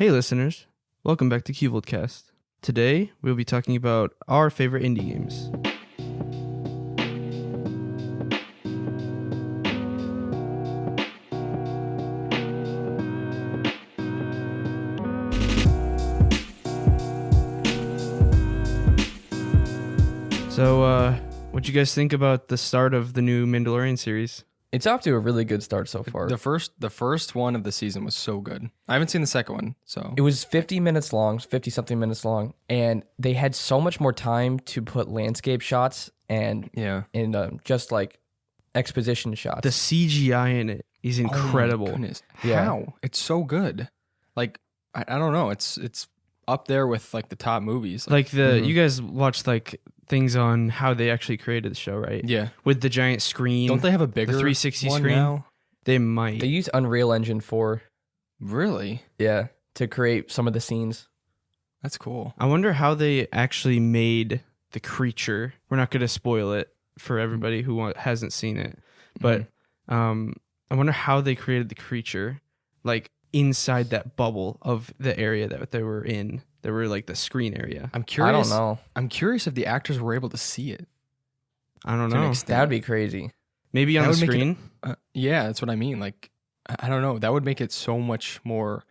Hey listeners, welcome back to CuboldCast. Today we'll be talking about our favorite indie games. So, what'd you guys think about the start of the new Mandalorian series? It's off to a really good start so far. The first one of the season was so good. I haven't seen the second one, so It was 50 minutes long, 50-something minutes long, and they had so much more time to put landscape shots and just like exposition shots. The CGI in it is incredible. Oh my goodness. Yeah. How? It's so good. Like I don't know. It's up there with like the top movies. Like you guys watched like things on how they actually created the show, right? yeah. With the giant screen. Don't they have a bigger the 360 one screen? now? They might. They use Unreal Engine 4, Really? to create some of the scenes. That's cool. I wonder how they actually made the creature. We're not going to spoil it for everybody who hasn't seen it, but I wonder how they created the creature, like inside that bubble of the area that they were in. They were like the screen area. I'm curious. I don't know. I'm curious if the actors were able to see it. I don't To an know. extent. That would be crazy. Maybe on That the would make it- screen. Yeah, that's what I mean. Like I don't know. That would make it so much more.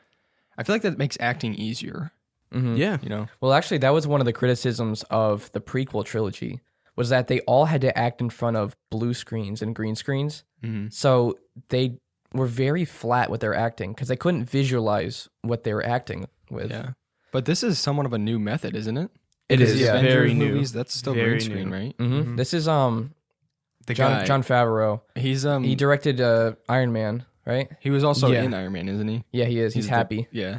I feel like that makes acting easier. Mhm. Yeah. You know. Well, actually, that was one of the criticisms of the prequel trilogy, was that they all had to act in front of blue screens and green screens. Mm-hmm. So they were very flat with their acting because they couldn't visualize what they were acting with. Yeah. But this is somewhat of a new method, isn't it? It is, The yeah. Avengers Very new. movies, that's still Very green screen, new. right? Mm-hmm. Mhm. This is The guy. John Favreau. He's He directed Iron Man, right? he was also Yeah. in Iron Man, isn't he? Yeah, he is. He's the- happy. yeah.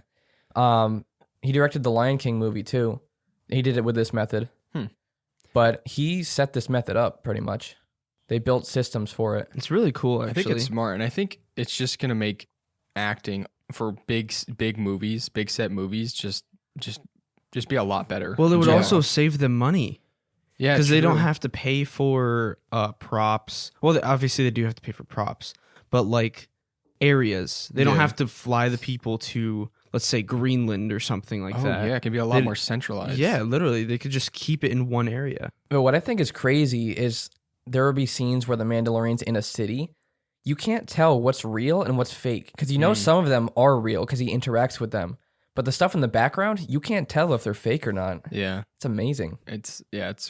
He directed the Lion King movie too. He did it with this method. But he set this method up pretty much. They built systems for it. It's really cool, I actually. think it's smart, and I think it's just gonna make acting for big movies, big set movies, just be a lot better. Well, it would Yeah. also save them money. Yeah, Because they don't true. have to pay for props. Well, obviously they do have to pay for props, but like areas, they don't Yeah. have to fly the people to, let's say, Greenland or something like Oh that. yeah, it can be a lot They- more centralized. Yeah, literally, they could just keep it in one area. But what I think is crazy is there will be scenes where the Mandalorian's in a city. You can't tell what's real and what's fake because you know some of them are real because he interacts with them. But the stuff in the background, you can't tell if they're fake or not. Yeah. It's amazing. It's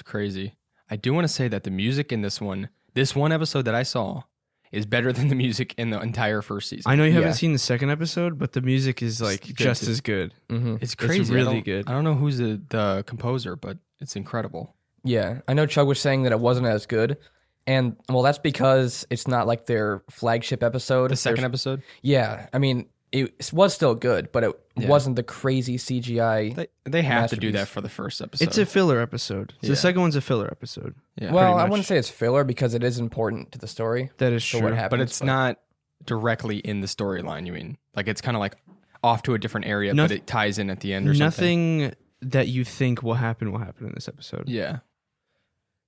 crazy. I do want to say that the music in this one episode that I saw, is better than the music in the entire first season. I know you haven't Yeah. seen the second episode, but the music is like It's good just too. as good. Mm-hmm. It's crazy. really I don't- good. I don't know who's the composer, but it's incredible. Yeah, I know Chug was saying that it wasn't as good. And, well, that's because it's not like their flagship episode. The second There's- episode, Yeah, I mean, it was still good, but it Yeah. wasn't the crazy CGI. they have to do Masterpiece. that for the first episode. It's a filler episode. So Yeah. The second one's a filler episode. yeah. Well, pretty I much. wouldn't say it's filler because it is important to the story. That is For true. what happens, but it's not directly in the storyline. You mean like it's kind of like off to a different area, Noth- but it ties in at the end or something. Nothing that you think will happen in this episode. Yeah.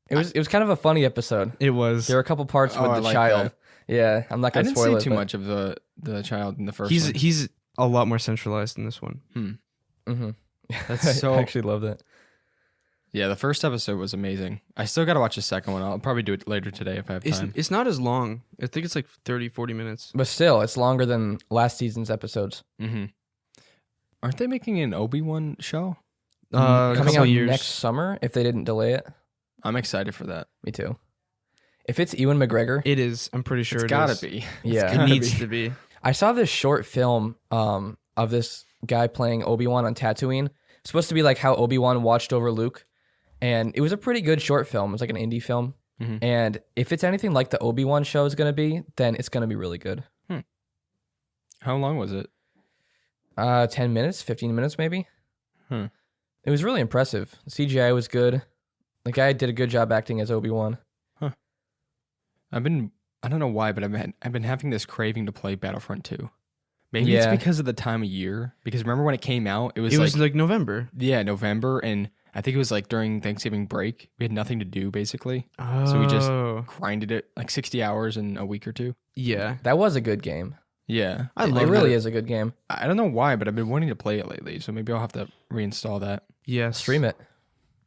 It was kind of a funny episode. It was. There were a couple parts Oh, with I the like child. that. Yeah, I'm not I gonna didn't spoil see it. too but- much of the child in the first He's one. he's a lot more centralized in this one. Mm-hmm. That's so- I actually loved it. Yeah, the first episode was amazing. I still got to watch the second one. I'll probably do it later today if I have time. It's not as long. I think it's like 30, 40 minutes. But still, it's longer than last season's episodes. Mm-hmm. Aren't they making an Obi-Wan show? A Coming couple out years. next summer if they didn't delay it. I'm excied for that. Me too. If it's Ewan McGregor, It is. I'm pretty sure It's it gotta is. be. yeah. It needs to be. I saw this short film of this guy playing Obi-Wan on Tatooine. It's supposed to be like how Obi-Wan watched over Luke. And it was a pretty good short film. It was like an indie film. Mhm. And if it's anything like the Obi-Wan show is going to be, then it's going to be really good. How long was it? 10 minutes, 15 minutes maybe. Hmm. It was really impressive. The CGI was good. The guy did a good job acting as Obi-Wan. I don't know why, but I've been having this craving to play Battlefront 2. Maybe it's Yeah. because of the time of year. Because remember when it came out, it was It was like November. November, and I think it was like during Thanksgiving break. We had nothing to do basically. Oh. So we just grinded it like 60 hours in a week or two. Yeah. That was a good game. Yeah. I It love really it. is a good game. I don't know why, but I've been wanting to play it lately, so maybe I'll have to reinstall that. Yes. Stream it.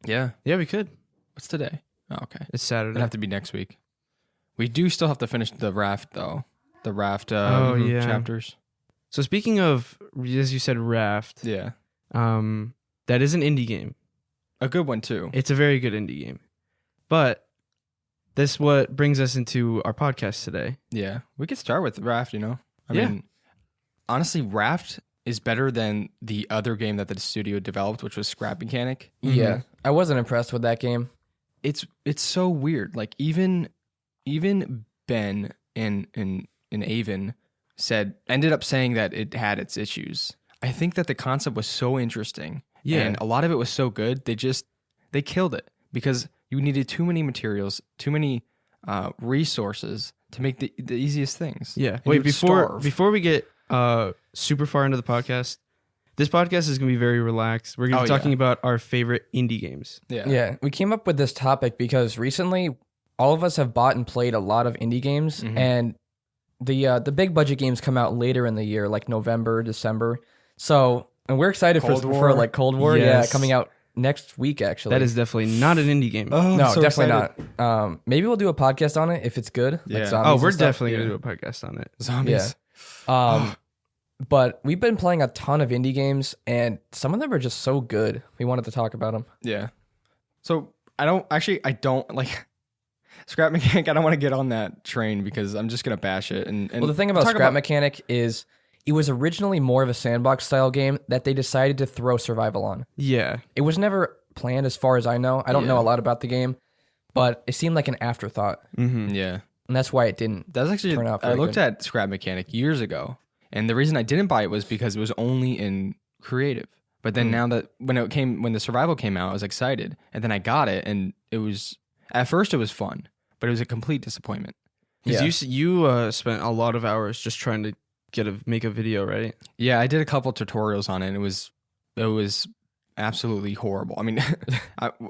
Yeah. Yeah, we could. What's today? Oh, okay. It's Saturday. It'll have to be next week. We do still have to finish the raft, though. The raft yeah. chapters. So speaking of, as you said, Raft, Yeah. that is an indie game. A good one, too. It's a very good indie game. But this what brings us into our podcast today. Yeah. We could start with raft, I Yeah. mean, honestly, raft is better than the other game that the studio developed, which was Scrap Mechanic. Yeah. I wasn't impressed with that game. It's so weird. Like even Ben and Avon ended up saying that it had its issues. I think that the concept was so interesting. Yeah. And a lot of it was so good. They killed it because you needed too many materials, too many resources to make the easiest things. Yeah. And Wait, you would starve. before we get super far into the podcast, this podcast is going to be very relaxed. We're going to be talking about our favorite indie games. Yeah. Yeah. We came up with this topic because recently all of us have bought and played a lot of indie games, and the big budget games come out later in the year, like November, December. So, and we're excited Cold for War. like Cold War. Yes. Yeah, coming out next week, actually. That is definitely not an indie game. Oh, no, I'm so definitely excited. not. Maybe we'll do a podcast on it if it's good. Yeah. Like zombies Oh, and we're stuff. definitely going to Yeah. do a podcast on it. Zombies. Yeah. But we've been playing a ton of indie games, and some of them are just so good. We wanted to talk about them. Yeah. So I don't like Scrap Mechanic. I don't want to get on that train because I'm just gonna bash it. And Well, the thing about talk Scrap Mechanic is it was originally more of a sandbox style game that they decided to throw survival on. Yeah. It was never planned, as far as I know. I don't know a lot about the game, but it seemed like an afterthought, Mm-hmm. Yeah. and that's why it didn't. That's actually Turn out I very looked good. at Scrap Mechanic years ago, and the reason I didn't buy it was because it was only in creative. But then now that when the survival came out, I was excited, and then I got it, and it was at first it was fun, but it was a complete disappointment. Yeah. Because you spent a lot of hours just trying to make a video, right? Yeah, I did a couple tutorials on it, and it was absolutely horrible. I mean,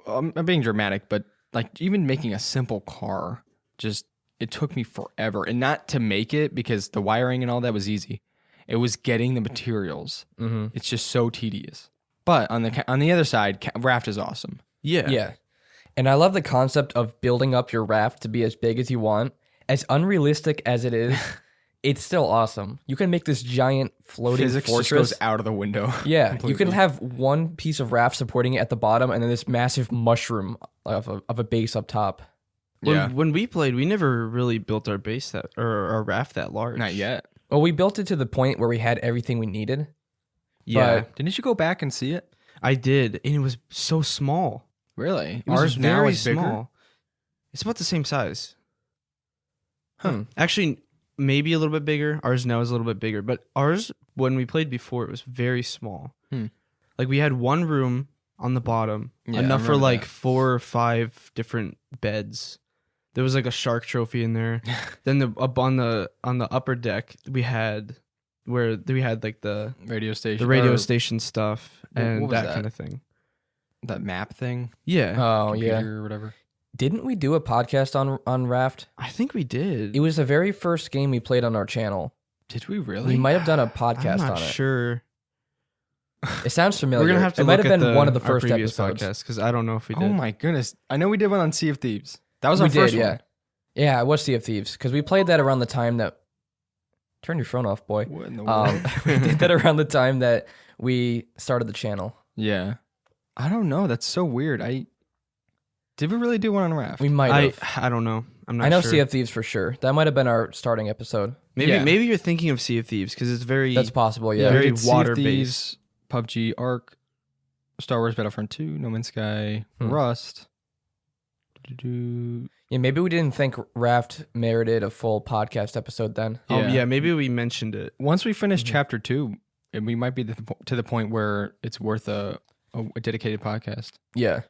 I'm being dramatic, but like even making a simple car, it took me forever, and not to make it because the wiring and all that was easy. It was getting the materials. Mm-hmm. It's just so tedious. But on the other side, Raft is awesome. Yeah. Yeah. And I love the concept of building up your raft to be as big as you want. As unrealistic as it is, it's still awesome. You can make this giant floating Physics fortress. just goes out of the window. Yeah, completely. you can have one piece of raft supporting it at the bottom, and then this massive mushroom of a base up top. When we played, we never really built our base or our raft that large. Not yet. Well, we built it to the point where we had everything we needed. Yeah, Didn't you go back and see it? I did, and it was so small. Really? It was Ours now very is bigger. small. It's about the same size. Hmm. Actually, maybe a little bit bigger. Ours now is a little bit bigger, but ours when we played before, it was very small. Hmm. Like we had one room on the bottom, Yeah, I enough for remember like that. 4 or 5 different beds. There was like a shark trophy in there. Then up on the upper deck, we had like the Radio station. radio or station stuff What and was that that? kind of thing. that map thing. Yeah, Oh yeah. Computer or whatever. Didn't we do a podcast on Raft? I think we did. It was the very first game we played on our channel. Did we really? We might have done a I'm podcast not on it. sure. It sounds familiar. We're gonna have to It look might have at been one of the our first previous episodes. podcasts because I don't know if we did. Oh my goodness! I know we did one on Sea of Thieves. That was our We did, first yeah. one. Yeah, it was Sea of Thieves because we played that around the time that. Turn your phone off, boy. What in the world? We did that around the time that we started the channel. Yeah. I don't know. That's so weird. Did we really do one on Raft? We might have. I don't know. I'm not I know sure. Sea of Thieves for sure. That might have been our starting episode. Maybe Yeah. maybe you're thinking of Sea of Thieves because it's very That's possible, yeah. very we did Sea of water-based. Thieves, PUBG, Ark, Star Wars Battlefront 2, No Man's Sky, Rust. Yeah, maybe we didn't think Raft merited a full podcast episode then. Yeah, maybe we mentioned it. Once we finish Mm-hmm. chapter 2, and we might be to the point where it's worth a dedicated podcast. Yeah.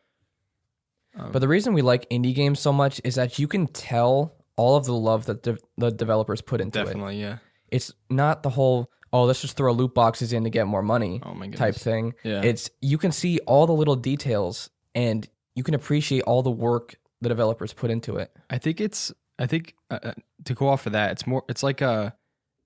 But the reason we like indie games so much is that you can tell all of the love that the developers put into it. Definitely, yeah. It's not the whole, oh, let's just throw loot boxes in to get more money Oh my goodness. type thing. Yeah. It's you can see all the little details and you can appreciate all the work the developers put into it. I think to go off of that, it's like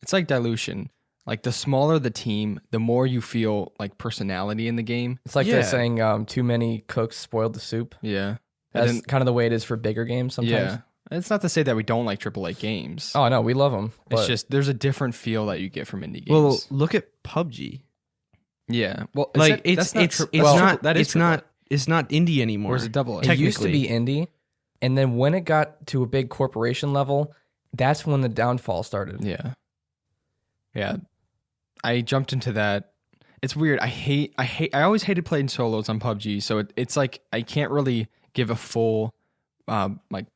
it's like dilution. Like the smaller the team, the more you feel like personality in the game. It's like they're saying too many cooks spoiled the soup. Yeah. That's kind of the way it is for bigger games sometimes. Yeah. It's not to say that we don't like AAA games. Oh, no, we love them. It's just there's a different feel that you get from indie games. Well, look at PUBG. Yeah. Well, Like it's not indie anymore. Or is it double A? It used to be indie, and then when it got to a big corporation level, that's when the downfall started. Yeah. Yeah. I jumped into that. It's weird. I always hated playing solos on PUBG, so it's like I can't really give a full like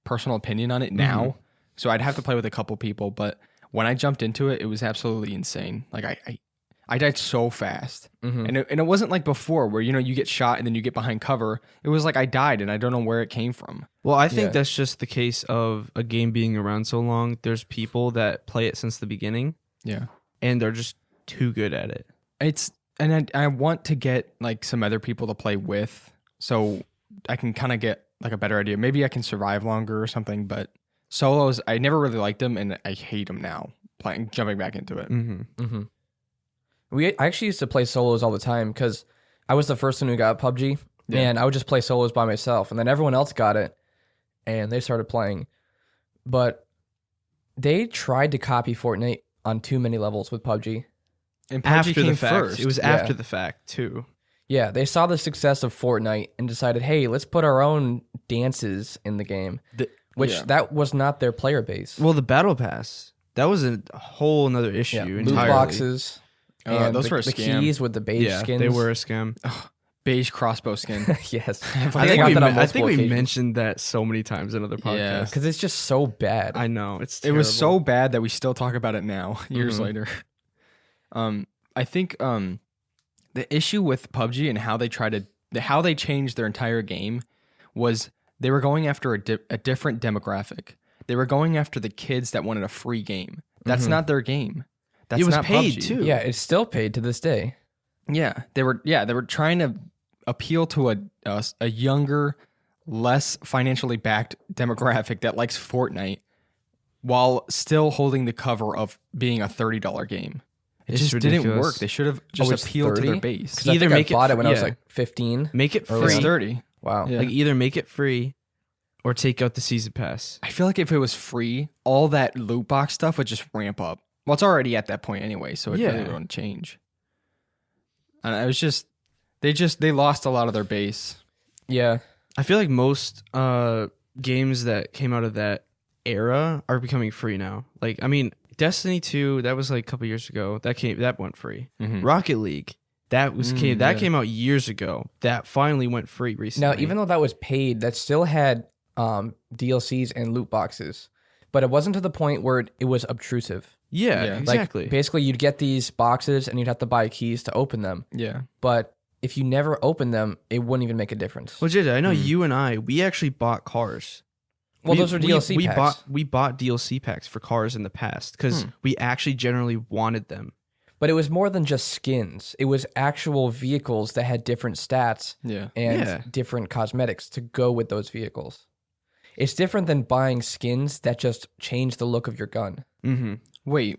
personal opinion on it now. Mm-hmm. So I'd have to play with a couple people, but when I jumped into it, it was absolutely insane. Like I died so fast. Mm-hmm. And it wasn't like before where, you get shot and then you get behind cover. It was like I died and I don't know where it came from. Well, I think that's just the case of a game being around so long. There's people that play it since the beginning. Yeah. And they're just too good at it. I want to get like some other people to play with so I can kind of get like a better idea. Maybe I can survive longer or something, but solos, I never really liked them and I hate them now, jumping back into it. Mm-hmm. Mm-hmm. I actually used to play solos all the time because I was the first one who got PUBG, and I would just play solos by myself, and then everyone else got it, and they started playing. But they tried to copy Fortnite on too many levels with PUBG. And PUBG After came the fact. first. It was after the fact, too. Yeah, they saw the success of Fortnite and decided, hey, let's put our own dances in the game, that was not their player base. Well, the Battle Pass, that was a whole nother issue entirely. Loot boxes. And those were a the scam. keys with the beige skins. They were a scam. Beige crossbow skin. Yes. I think we mentioned that so many times in other podcasts. Yeah. Because it's just so bad. I know. It's It terrible. was so bad that we still talk about it now, years later. I think the issue with PUBG and how they changed their entire game was they were going after a different demographic. They were going after the kids that wanted a free game. That's not their game. That's it was not paid PUBG. too. Yeah, it's still paid to this day. Yeah, they were trying to appeal to a younger, less financially backed demographic that likes Fortnite, while still holding the cover of being a $30 game. It It's just ridiculous. didn't work. They should have just it's appealed to 30? their base. Because I think I bought it when I was like 15. Make it Or free. It's 30. Wow. Yeah. Like either make it free or take out the season pass. I feel like if it was free, all that loot box stuff would just ramp up. Well, it's already at that point anyway, so it really wouldn't change. And it was just they lost a lot of their base. Yeah. I feel like most games that came out of that era are becoming free now. Like, I mean, Destiny 2, that was like a couple years ago. That went free. Mm-hmm. Rocket League, came out years ago. That finally went free recently. Now, even though that was paid, that still had DLCs and loot boxes. But it wasn't to the point where it was obtrusive. yeah, Yeah. exactly. Like, basically, you'd get these boxes and you'd have to buy keys to open them. Yeah. But if you never opened them, it wouldn't even make a difference. Well, JJ, I know you and we actually bought cars. Well, those are DLC packs. We bought DLC packs for cars in the past because we actually generally wanted them. But it was more than just skins. It was actual vehicles that had different stats Yeah. and different cosmetics to go with those vehicles. It's different than buying skins that just change the look of your gun. Mm-hmm. Wait.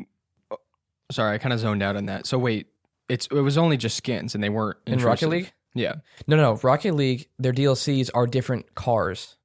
Sorry, I kind of zoned out on that. So wait, it was only just skins and they weren't In Rocket intrusive. League? Yeah. No. Rocket League, their DLCs are different cars.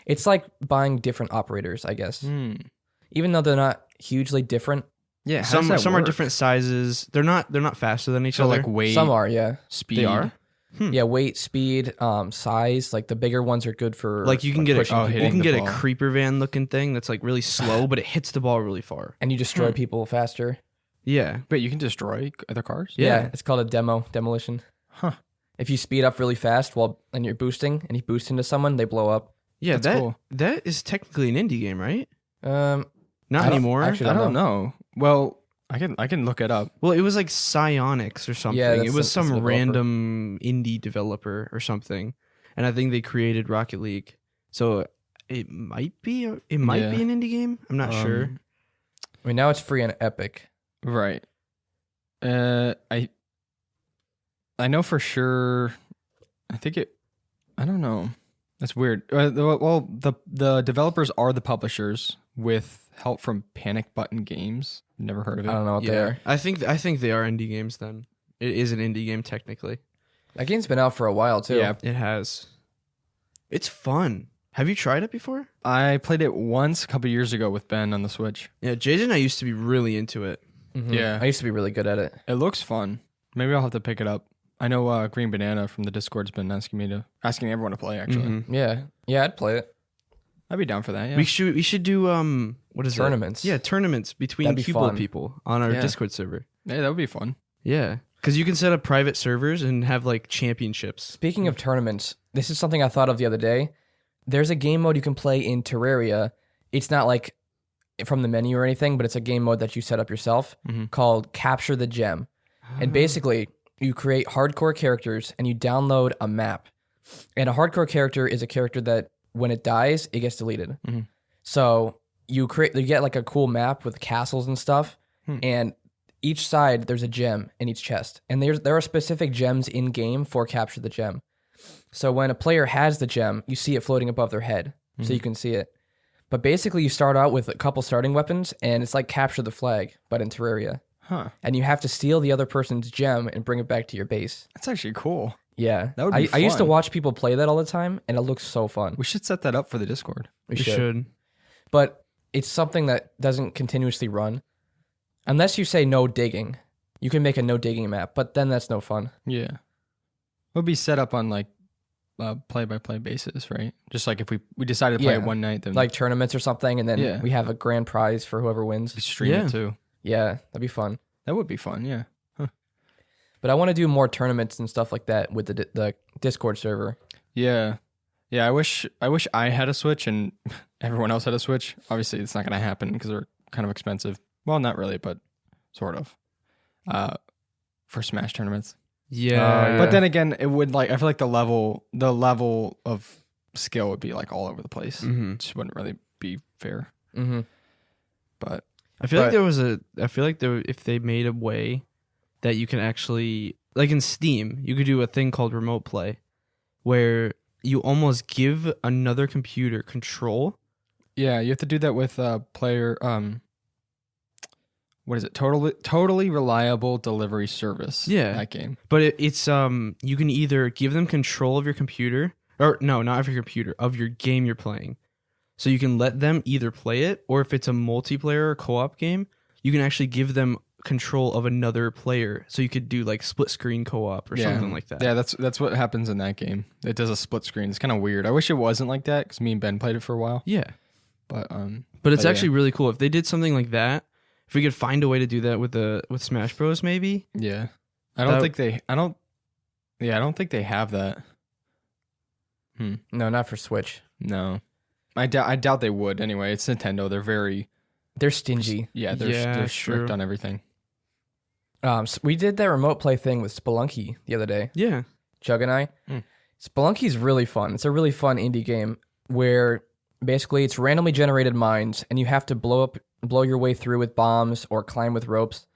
It's like buying different operators, I guess. Even though they're not hugely different. Yeah. Some are different sizes. They're not faster than each So other. like weight, Some are, yeah. speed. They are? Yeah, weight, speed, size. Like the bigger ones are good for Like you can get pushing a people. you can the get a ball. creeper van looking thing that's like really slow, but it hits the ball really far. And you destroy people faster. Yeah. Wait, you can destroy other cars? Yeah, it's called a demolition. Huh. If you speed up really fast and you're boosting and you boost into someone, they blow up. Yeah, That's cool. that is technically an indie game, right? Not Not anymore. actually, I don't know. Well, I can look it up. Well, it was like Psionics or something. Yeah, it was that's a some developer. random indie developer or something, and I think they created Rocket League. So it might be an indie game. I'm not sure. I mean, now it's free on Epic. Right. I know for sure. I don't know. That's weird. Well, the developers are the publishers with help from Panic Button Games. Never heard of it. I don't know what they are. I think they are indie games then. It is an indie game technically. That game's been out for a while too. Yeah. It has. It's fun. Have you tried it before? I played it once a couple years ago with Ben on the Switch. Yeah, Jason and I used to be really into it. Mhm. Yeah. I used to be really good at it. It looks fun. Maybe I'll have to pick it up. I know Green Banana from the Discord's been asking everyone to play actually. Mhm. Yeah, I'd play it. I'd be down for that. Yeah. We should do what is Tournaments. it? Yeah, tournaments between That'd be Cubold fun. people on our Yeah. Discord server. Yeah, that would be fun. Yeah, because you can set up private servers and have like championships. Speaking of tournaments, this is something I thought of the other day. There's a game mode you can play in Terraria. It's not like from the menu or anything, but it's a game mode that you set up yourself called Capture the Gem. And basically, you create hardcore characters and you download a map. And a hardcore character is a character that when it dies, it gets deleted. So you get like a cool map with castles and stuff. And each side, there's a gem in each chest. And there are specific gems in game for Capture the Gem. So when a player has the gem, you see it floating above their head, so you can see it. But basically, you start out with a couple starting weapons, and it's like Capture the Flag, but in Terraria. Huh. And you have to steal the other person's gem and bring it back to your base. That's actually cool. Yeah. That would be I used to fun. watch people play that all the time, and it looks so fun. We should set that up for the Discord. We You should. should. But it's something that doesn't continuously run. Unless you say no digging. You can make a no digging map, but then that's no fun. Yeah. It would be set up on like play-by-play basis, right? Just like if we decided to play it one night, then Like tournaments or something, and then Yeah. we have a grand prize for whoever wins. we stream Yeah. it too. Yeah, that'd be fun. That would be fun, yeah. But I want to do more tournaments and stuff like that with the Discord server. Yeah. Yeah, I wish I had a Switch and everyone else had a Switch. Obviously, it's not going to happen because they're kind of expensive. Well, not really, but sort of. For Smash tournaments. Yeah. But then again, it would I feel like the level of skill would be like all over the place. Mhm. It just wouldn't really be fair. Mm-hmm. But I feel like if they made a way that you can actually, like in Steam, you could do a thing called remote play where you almost give another computer control. yeah, you have to do that with player what is it? Totally reliable delivery service. Yeah. That game. But it's you can either give them control of your computer, or no, not of your computer, of your game you're playing. So you can let them either play it, or if it's a multiplayer or co-op game, you can actually give them control of another player. So you could do like split screen co-op or something like that. Yeah, that's what happens in that game. It does a split screen. It's kind of weird. I wish it wasn't like that because me and Ben played it for a while. Yeah. But But it's yeah. actually really cool if they did something like that. If we could find a way to do that with Smash Bros, maybe. yeah, I don't think they have that. No, not for Switch. No, I doubt they would. Anyway, it's Nintendo. They're stingy. They're strict true. on everything. So we did that remote play thing with Spelunky the other day. Yeah. Chug and I. Spelunky's really fun. It's a really fun indie game where basically it's randomly generated mines and you have to blow your way through with bombs or climb with ropes.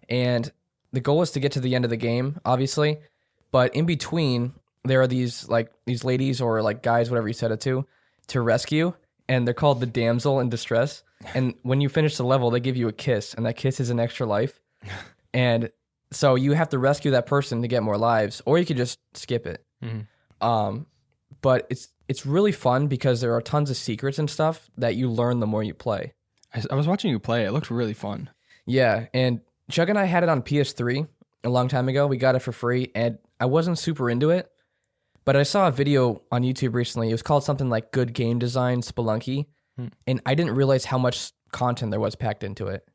And the goal is to get to the end of the game, obviously. But in between, there are these ladies or like guys, whatever you set it to rescue. And they're called the damsel in distress. And when you finish the level, they give you a kiss, and that kiss is an extra life. And so you have to rescue that person to get more lives, or you could just skip it. But it's really fun because there are tons of secrets and stuff that you learn the more you play. I was watching you play. It looked really fun. Yeah, and Chug and I had it on PS3 a long time ago. We got it for free, and I wasn't super into it. But I saw a video on YouTube recently. It was called something like Good Game Design Spelunky. And I didn't realize how much content there was packed into it.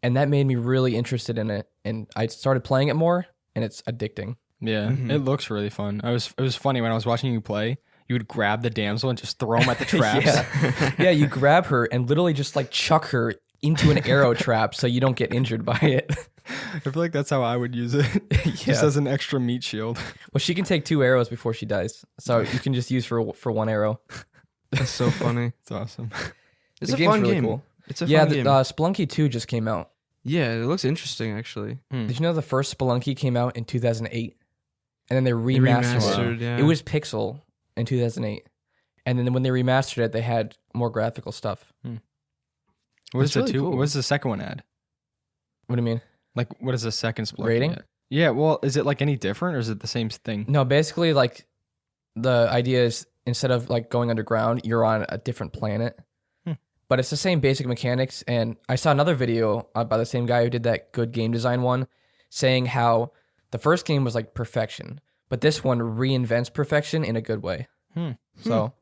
And that made me really interested in it. And I started playing it more, and it's addicting. Yeah, it looks really fun. It was funny when I was watching you play. You would grab the damsel and just throw them at the traps. Yeah, you grab her and literally just like chuck her into an arrow trap so you don't get injured by it. I feel like that's how I would use it. Just as an extra meat shield. Well, she can take 2 arrows before she dies. So you can just use for 1 arrow. That's so funny. It's awesome. It's The a game's fun really game. cool. It's a Yeah, fun game. Spelunky 2 just came out. Yeah, it looks interesting actually. Did you know the first Spelunky came out in 2008? And then they remastered it. Yeah. It was Pixel in 2008. And then when they remastered it, they had more graphical stuff. What is That's the really cool. What does the second one add? What do you mean? Like, what is the second split Rating? Yeah, well, is it like any different or is it the same thing? No, basically, like the idea is instead of like going underground, you're on a different planet. But it's the same basic mechanics. And I saw another video by the same guy who did that good game design one, saying how the first game was like perfection, but this one reinvents perfection in a good way. So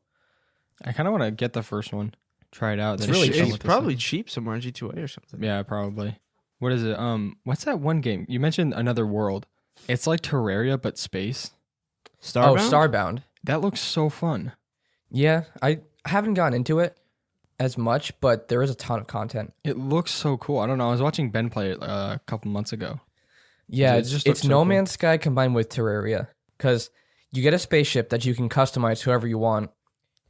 I kind of want to get the first one, try it out. It's really cheap. It's probably cheap somewhere on G2A or something. Yeah, probably. What is it? What's that one game you mentioned? Another World. It's like Terraria but space. Starbound? Oh, Starbound. That looks so fun. Yeah, I haven't gotten into it as much, but there is a ton of content. It looks so cool. I don't know. I was watching Ben play it a couple months ago. Yeah, It just it's looks so No cool. Man's Sky combined with Terraria, because you get a spaceship that you can customize however you want,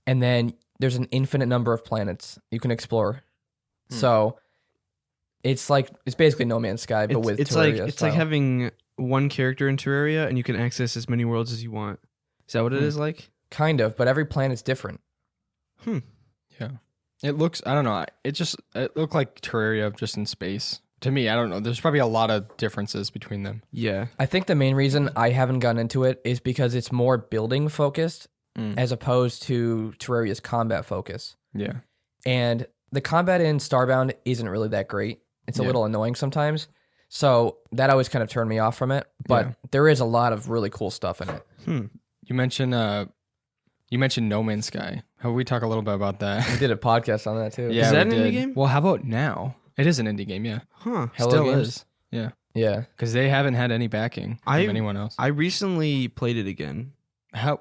and then there's an infinite number of planets you can explore. So it's basically No Man's Sky, but with Terraria it's like style. having one character in Terraria and you can access as many worlds as you want. Is that what it is like? Kind of, but every planet's different. Yeah. It looks, I don't know. It looked like Terraria just in space. To me, I don't know. There's probably a lot of differences between them. Yeah. I think the main reason I haven't gotten into it is because it's more building focused as opposed to Terraria's combat focus. Yeah. And the combat in Starbound isn't really that great. It's a little annoying sometimes. So that always kind of turned me off from it. But there is a lot of really cool stuff in it. You mentioned No Man's Sky. How we talk a little bit about that? We did a podcast on that too. Yeah, Is that we an indie did. game? Well, how about now? It is an indie game, yeah. Huh. Hello Still Games? is. Yeah. Yeah. Because they haven't had any backing from anyone else. I recently played it again. How?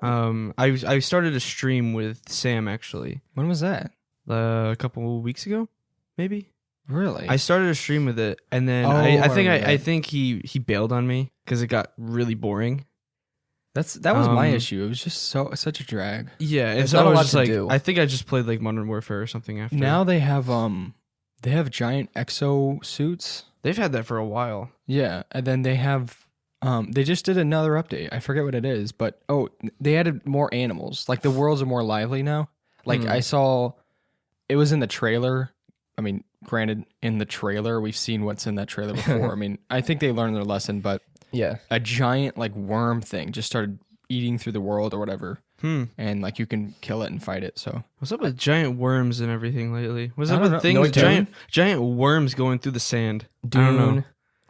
I started a stream with Sam actually When was that? a couple weeks ago, maybe. Really? I started a stream with it, and then Oh, I remember that. think he bailed on me because it got really boring. That was my Um, issue. It was just such a drag. Yeah, and There's so not I a was lot just to like, do. I think I just played like Modern Warfare or something after. Now they have giant exo suits. they've had that for a while. Yeah, and then they have they just did another update. I forget what it is, but they added more animals. Like the worlds are more lively now. Like I saw it was in the trailer. I mean, granted, in the trailer we've seen what's in that trailer before. I mean, I think they learned their lesson, but Yeah. a giant like worm thing just started eating through the world or whatever. And like you can kill it and fight it. So What's up with giant worms and everything lately? What's I up don't with know. things No, giant worms going through the sand? Dune. I don't know.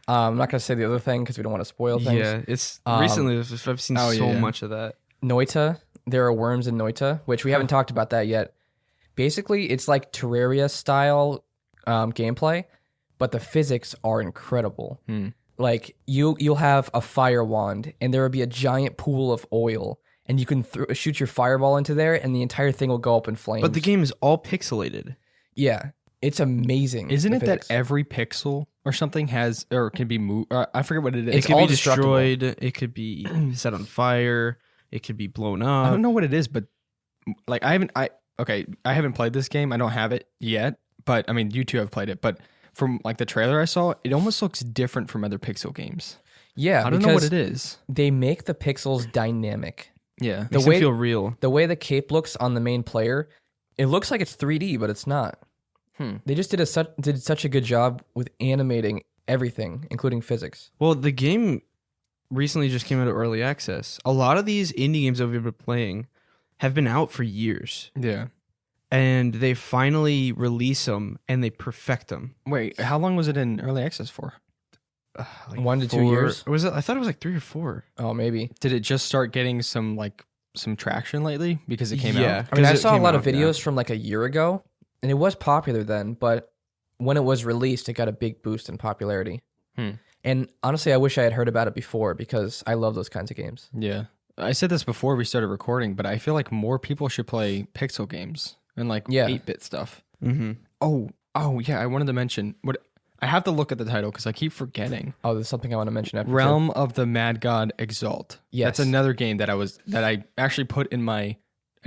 I'm not going to say the other thing because we don't want to spoil things. Yeah, it's Um, recently I've seen oh, so yeah. much of that. Noita. There are worms in Noita, which we haven't talked about that yet. Basically, it's like Terraria style gameplay, but the physics are incredible. Like you'll have a fire wand, and there will be a giant pool of oil, and you can shoot your fireball into there, and the entire thing will go up in flames. But the game is all pixelated. yeah, it's amazing. isn't the it physics. that every pixel or something has or can be moved? I forget what it is. It could all be destructible. destroyed. It could be set on fire. It could be blown I up. don't know what it is, but like I haven't played this game. I don't have it yet, but I mean, you two have played it. But from like the trailer I saw, it almost looks different from other pixel games. Yeah, I don't know what because it is. they make the pixels dynamic. Yeah, Makes the way- it feel real. The way the cape looks on the main player, it looks like it's 3D, but it's not. They just did such a good job with animating everything, including physics. Well, the game recently just came out of early access. A lot of these indie games that we've been playing have been out for years, yeah. and they finally release them and they perfect them. Wait, how long was it in early access for? Like 1 to 2 4 years? Or was it? I thought it was like 3 or 4. Oh, maybe. Did it just start getting some traction lately because it came Yeah. out? I mean, I 'Cause it saw a came lot of out, yeah. videos from like a year ago, and it was popular then, but when it was released, it got a big boost in popularity. And honestly, I wish I had heard about it before because I love those kinds of games. Yeah. I said this before we started recording, but I feel like more people should play pixel games and like Yeah. 8-bit stuff. Mm-hmm. Oh, yeah. I wanted to mention what I have to look at the title because I keep forgetting. Oh, there's something I want to mention after. Realm of the Mad God Exalt. Yes. That's another game that I actually put in I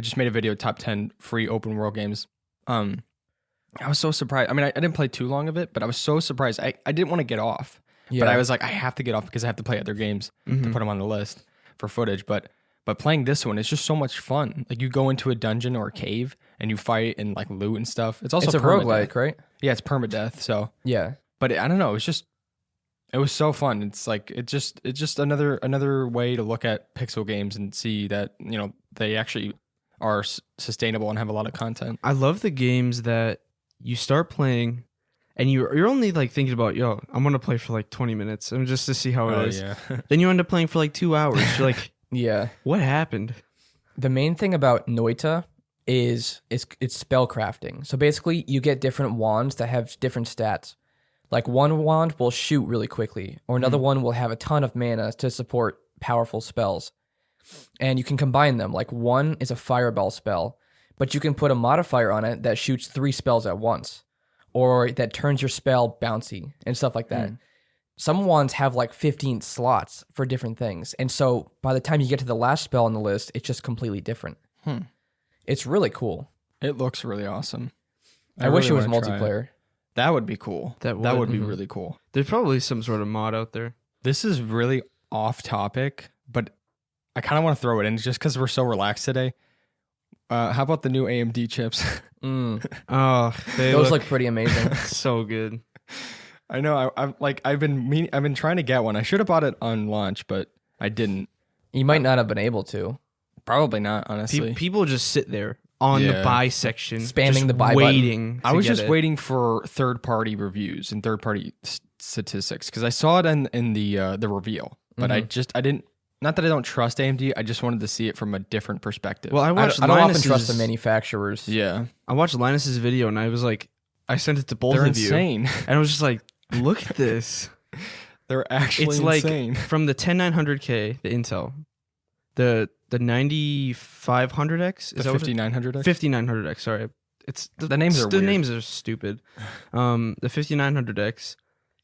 just made a video top 10 free open world games. I was so surprised. I mean, I didn't play too long of it, but I was so surprised. I didn't want to get off. Yeah. But I was like, I have to get off because I have to play other games to put them on the list for footage. But But playing this one, it's just so much fun. Like you go into a dungeon or a cave and you fight and like loot and stuff. It's also It's a roguelike, right? Yeah, it's permadeath. So Yeah. but I don't know. It was so fun. It's like it's just another way to look at pixel games and see that they actually are sustainable and have a lot of content. I love the games that you start playing, and you're only like thinking about I'm gonna play for like 20 minutes and just to see how it is. Yeah. Then you end up playing for like 2 hours. You're like, Yeah. what happened? The main thing about Noita is it's spell crafting. So basically, you get different wands that have different stats. Like one wand will shoot really quickly, or another one will have a ton of mana to support powerful spells. And you can combine them. Like one is a fireball spell, but you can put a modifier on it that shoots 3 spells at once, or that turns your spell bouncy and stuff like that. Some wands have like 15 slots for different things. And so by the time you get to the last spell on the list, it's just completely different. It's really cool. It looks really awesome. I wish it was wanna try multiplayer. That would be cool. That would be really cool. There's probably some sort of mod out there. This is really off topic, but I kind of want to throw it in just because we're so relaxed today. How about the new AMD chips? Oh, Those look pretty amazing. so good. I know. I've been trying to get one. I should have bought it on launch, but I didn't. You might not have been able to. Probably not, honestly. People just sit there on the buy section, spamming just the buy waiting. button. I was just waiting for third-party reviews and third-party statistics because I saw it in the reveal, but I didn't. Not that I don't trust AMD, I just wanted to see it from a different perspective. Well, I I don't often trust the manufacturers. Yeah, I watched Linus's video and I was like, I sent it to both they're of insane. you, and I was just like, look at this. They're actually It's insane. like from the 10900K, the Intel, the 9500X, The 5900X? 5900X. Sorry, it's The names are the weird. names are stupid. The 5900X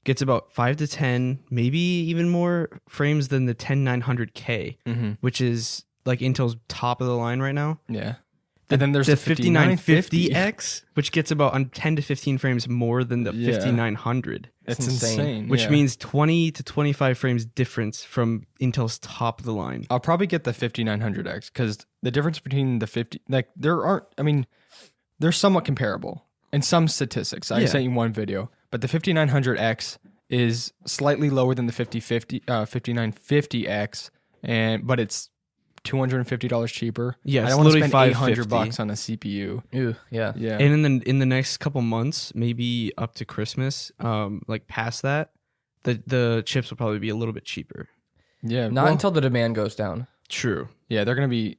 gets about 5 to 10, maybe even more frames than the 10900K, which is like Intel's top of the line right now. Yeah. And then there's the the 5950X, which gets about 10 to 15 frames more than the 5900. It's insane. insane. Which yeah. means 20 to 25 frames difference from Intel's top of the line. I'll probably get the 5900X because the difference between the 50, like they're somewhat comparable in some statistics. I sent you one video, but the 5900X is slightly lower than the 5950X, but it's $250 cheaper. Yeah, I it's don't want to literally spend $550 $800 on a CPU. Ew, yeah. Yeah. And in the next couple months, maybe up to Christmas, like past that, the chips will probably be a little bit cheaper. Yeah. Not until the demand goes down. True. Yeah, they're going to be,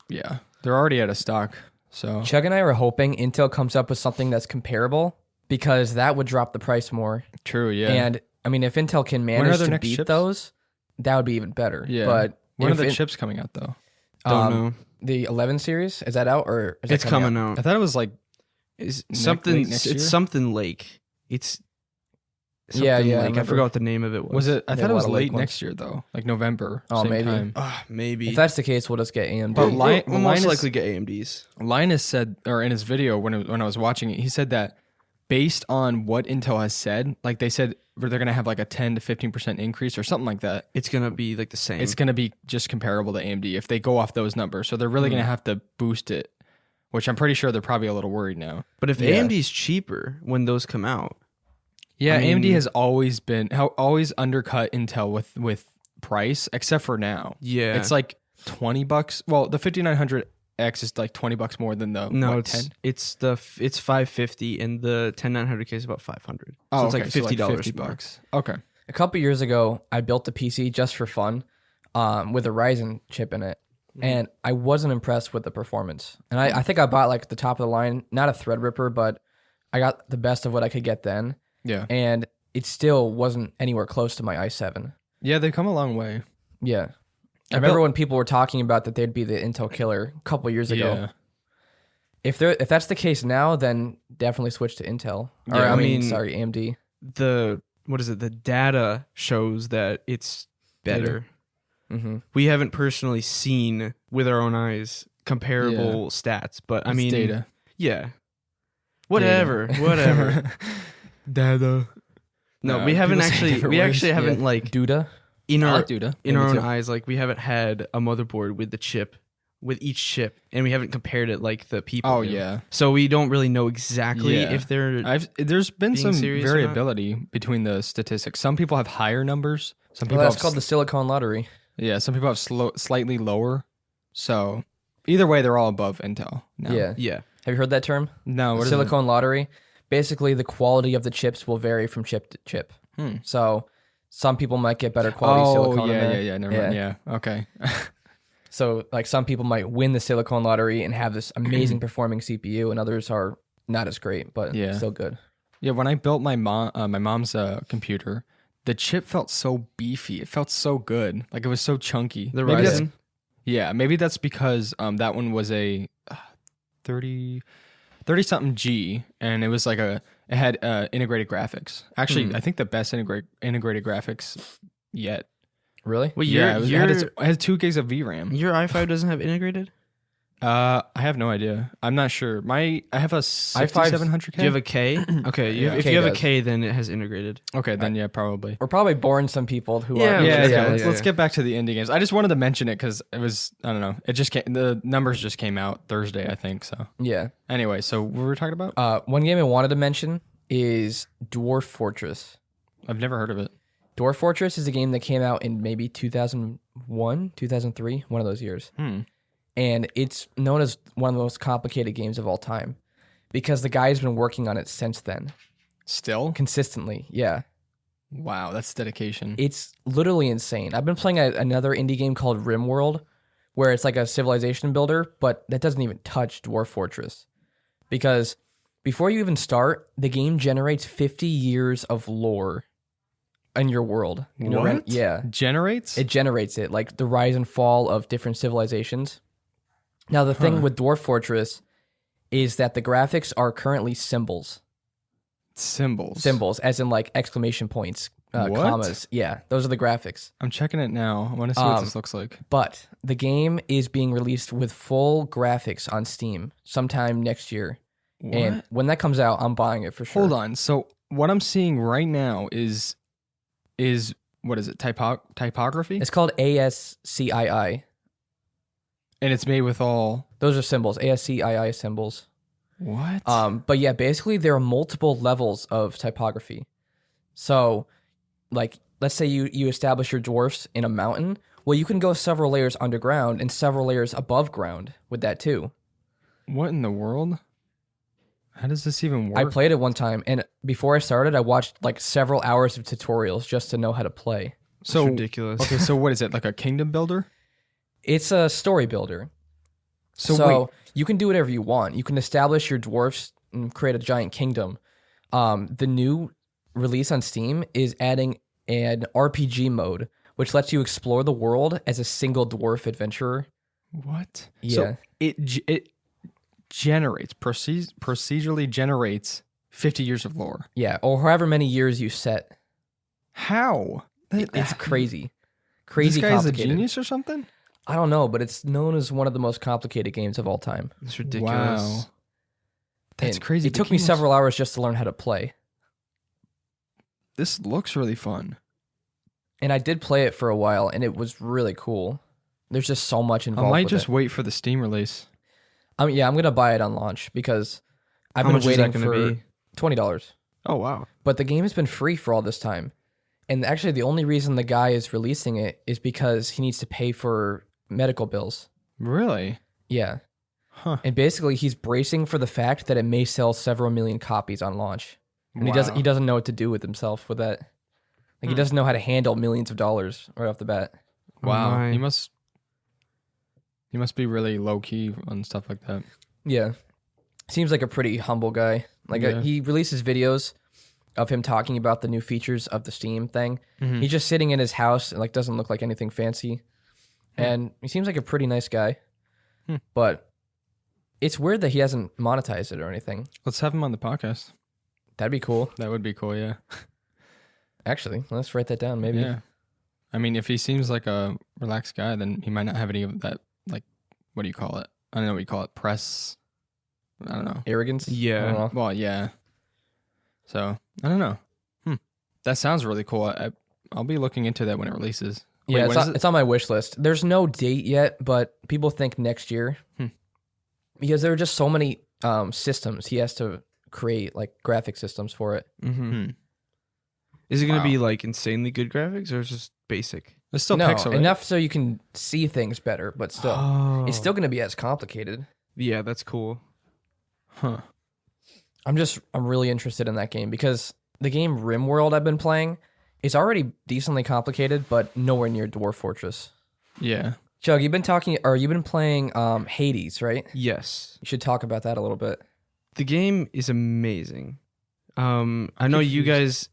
they're already out of stock. So Chug and I are hoping Intel comes up with something that's comparable because that would drop the price more. true, yeah. And I mean, if Intel can When are manage their to next beat chips? those, that would be even better. Yeah. But when are if the chips coming out though? Don't know. The 11 series, is that out or is that It's coming out? out. I thought it was like It's late something. next It's year? something Lake. It's something Yeah, I Lake. I remember. forgot what the name of it was. was it? I They thought have it a was lot of late late ones. next year though, like November. Oh, same maybe. time. Maybe. If that's the case, we'll just get AMD. But we'll most Linus- likely get AMDs. Linus said, or in his video when I was watching it, he said that based on what Intel has said, like they said they're going to have like a 10 to 15% increase or something like that. It's gonna be like the same. It's going to be just comparable to AMD if they go off those numbers. So they're really going to have to boost it, which I'm pretty sure they're probably a little worried now. But if AMD's cheaper when those come out, Yeah, I mean- AMD has always undercut Intel with price, except for now. yeah, It's like $20. Well, the 5900X is like $20 more than the no, what, it's 10? it's it's $550 and the 10900K is about $500. So Oh, it's like okay, so $50 more. $50. Okay. A couple years ago, I built a PC just for fun with a Ryzen chip in it. And I wasn't impressed with the performance. And I think I bought like the top of the line, not a Threadripper, but I got the best of what I could get then. Yeah. And it still wasn't anywhere close to my i7. Yeah, they've come a long way. Yeah. I remember when people were talking about that they'd be the Intel killer a couple years ago. Yeah. If that's the case now, then definitely switch to Intel. Or Yeah, I I mean, mean- sorry, AMD. The data shows that it's better. Mm-hmm. We haven't personally seen with our own eyes comparable stats, but I It's mean, data. yeah, whatever. Data. No, No, we haven't people say actually. different We words. actually haven't like. Duda. in I our like Duda. in Yeah, our me own too. eyes, like we haven't had a motherboard with each chip, and we haven't compared it like the people. Oh do. yeah. So we don't really know exactly Yeah. if they're. There's been being some serious or not? variability between the statistics. Some people have higher numbers. Some people Well, that's have called the Silicon Lottery. some people have slightly lower. So either way, they're all above Intel. Now. Yeah. Yeah. Have you heard that term? No. What is Silicon Lottery. Basically, the quality of the chips will vary from chip to chip. it? So some people might get better quality Oh silicon in yeah, there. yeah. Never mind. Yeah. Okay. So like some people might win the Silicon Lottery and have this amazing performing CPU, and others are not as great, but Yeah. still good. Yeah. When I built my mom's computer, the chip felt so beefy. It felt so good. Like it was so chunky. The Maybe that's- Ryzen. Yeah, maybe that's because that one was a 30 something G, and it was like it had integrated graphics. Actually, I think the best integrated graphics yet. Really? Well, Yeah, your it had 2 gigs of VRAM. your i5 doesn't have integrated. I have no idea. I'm not sure. I have a 6700K. Do you have a K? Okay, Yeah. if K you have a does. K, then it has integrated. Okay, then yeah, probably. We're probably boring some people who Yeah, are. yeah, Let's get back to the indie games. I just wanted to mention it because it was, I don't know. It just came, the numbers just came out Thursday, I think. So Yeah. anyway, so what were we talking about? One game I wanted to mention is Dwarf Fortress. I've never heard of it. Dwarf Fortress is a game that came out in maybe 2001, 2003, one of those years. And it's known as one of the most complicated games of all time because the guy's been working on it since then. Still? Consistently, yeah. Wow, that's dedication. It's literally insane. I've been playing another indie game called Rimworld, where it's like a civilization builder, but that doesn't even touch Dwarf Fortress. Because before you even start, the game generates 50 years of lore in your world. Yeah. Generates? It generates it, like the rise and fall of different civilizations. Now, the thing with Dwarf Fortress is that the graphics are currently symbols. Symbols, as in like exclamation points, What? commas. Yeah, those are the graphics. I'm checking it now. I want to see what this looks like. But the game is being released with full graphics on Steam sometime next year. What? And when that comes out, I'm buying it for sure. Hold on. So what I'm seeing right now is what is it? Typography? It's called ASCII. And it's made with all Those are symbols, ASCII symbols. what? But yeah, basically there are multiple levels of typography. So, like, let's say you establish your dwarfs in a mountain. Well, you can go several layers underground and several layers above ground with that too. What in the world? How does this even work? I played it one time, and before I started, I watched like several hours of tutorials just to know how to play. So ridiculous. Okay, so what is it? Like a kingdom builder? It's a story builder. So wait. You can do whatever you want. You can establish your dwarfs and create a giant kingdom. The new release on Steam is adding an RPG mode, which lets you explore the world as a single dwarf adventurer. What? Yeah. So it generates procedurally generates 50 years of lore. Yeah, or however many years you set. How? It's crazy. Crazy This guy's a complicated. genius or something? I don't know, but it's known as one of the most complicated games of all time. It's ridiculous. Wow. That's And crazy. It took me several hours just to learn how to play. This looks really fun. And I did play it for a while, and it was really cool. There's just so much I involved might with just it. wait for the Steam release. I'm going to buy it on launch because I've How been much is waiting that for gonna be? $20. Oh wow. But the game has been free for all this time. And actually, the only reason the guy is releasing it is because he needs to pay for medical bills. Really? Yeah. Huh. And basically, he's bracing for the fact that it may sell several million copies on launch. And Wow. he doesn't know what to do with himself with that. Like, he doesn't know how to handle millions of dollars right off the bat. Wow. my. He must be really low key on stuff like that. Yeah. Seems like a pretty humble guy. Like, Yeah. he releases videos of him talking about the new features of the Steam thing. Mhm. He's just sitting in his house and, like, doesn't look like anything fancy. And he seems like a pretty nice guy. But it's weird that he hasn't monetized it or anything. Let's have him on the podcast. That'd be cool. That would be cool, yeah. Actually, let's write that down, maybe. Yeah. I mean, if he seems like a relaxed guy, then he might not have any of that, like, what do you call it? I don't know what you call it. Press. I don't know. Arrogance? Yeah. I don't know. Well, yeah. So, I don't know. That sounds really cool. I'll be looking into that when it releases. Yeah, Wait, it's on my wish list. There's no date yet, but people think next year because there are just so many systems he has to create, like graphic systems for it. Mm-hmm. Is it going to be like insanely good graphics or is it just basic? It's still no, pixel, right? enough so you can see things better, but still, it's still going to be as complicated. Yeah, that's cool. Huh. I'm really interested in that game because the game Rimworld I've been playing is already decently complicated, but nowhere near Dwarf Fortress. Yeah. Chug, you've been playing Hades, right? Yes. You should talk about that a little bit. The game is amazing. I know you guys,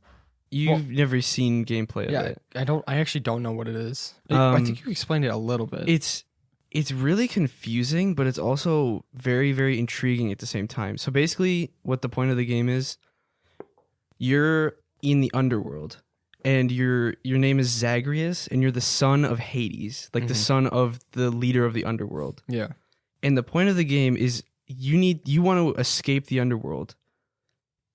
you've never seen gameplay of it. I actually don't know what it is. I think you explained it a little bit. It's really confusing, but it's also very, very intriguing at the same time. So basically, what the point of the game is, you're in the underworld, and your name is Zagreus, and you're the son of Hades, like the son of the leader of the underworld. Yeah. And the point of the game is you want to escape the underworld,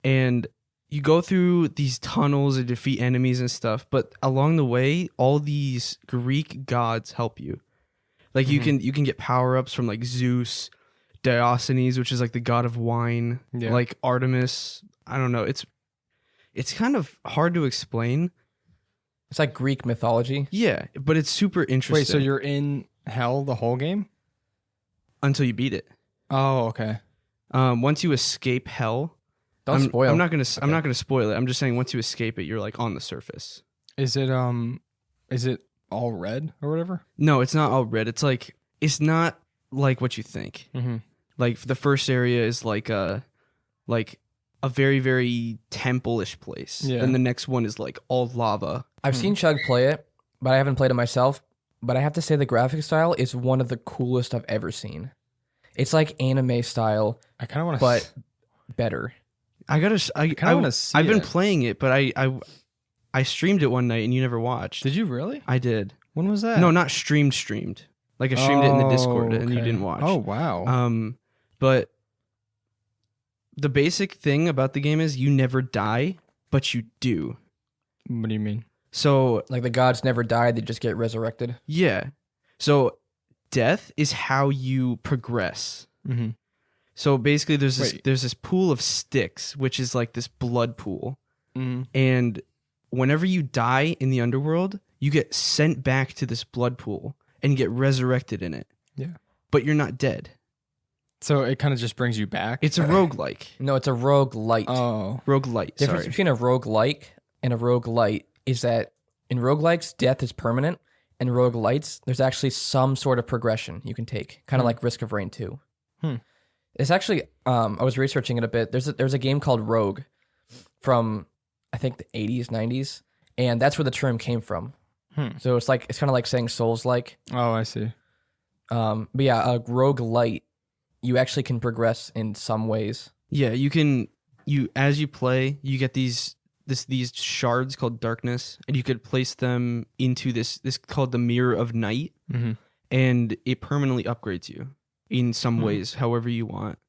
and you go through these tunnels and defeat enemies and stuff. But along the way, all these Greek gods help you. Like you can get power ups from like Zeus, Diogenes, which is like the god of wine, like Artemis. I don't know. It's kind of hard to explain. It's like Greek mythology. Yeah, but it's super interesting. Wait, so you're in hell the whole game? Until you beat it. Oh, okay. Once you escape hell, Don't spoil. I'm not gonna spoil it. I'm just saying once you escape it, you're like on the surface. Is it all red or whatever? No, it's not all red. It's not like what you think. Mm-hmm. Like the first area is like a very, very temple-ish place. Yeah. And the next one is like all lava. I've seen Chug play it, but I haven't played it myself. But I have to say the graphic style is one of the coolest I've ever seen. It's like anime style, I kind of want to, but better. I want to see I've been it. playing it, but I streamed it one night and you never watched. Did you really? I did. When was that? No, not streamed. Like I streamed it in the Discord and you okay. didn't watch. Oh, wow. But the basic thing about the game is you never die, but you do. What do you mean? So Like the gods never die, they just get resurrected. yeah. So death is how you progress. Mm-hmm. So basically there's this pool of sticks, which is like this blood pool. Mm-hmm. And whenever you die in the underworld, you get sent back to this blood pool and get resurrected in it. Yeah. But you're not dead. So it kind of just brings you back? It's a roguelike. No, it's a roguelite. Oh. Roguelite, Difference sorry. between a roguelike and a roguelite is that in roguelikes, death is permanent, and roguelites, there's actually some sort of progression you can take, kind of like Risk of Rain 2. It's actually, I was researching it a bit. There's a game called Rogue from, I think, the 80s, 90s, and that's where the term came from. So it's kind of like saying Souls-like. Oh, I see. But yeah, a roguelite, you actually can progress in some ways. Yeah, as you play, you get these shards called darkness, and you could place them into this called the Mirror of Night, and it permanently upgrades you in some ways, however you want.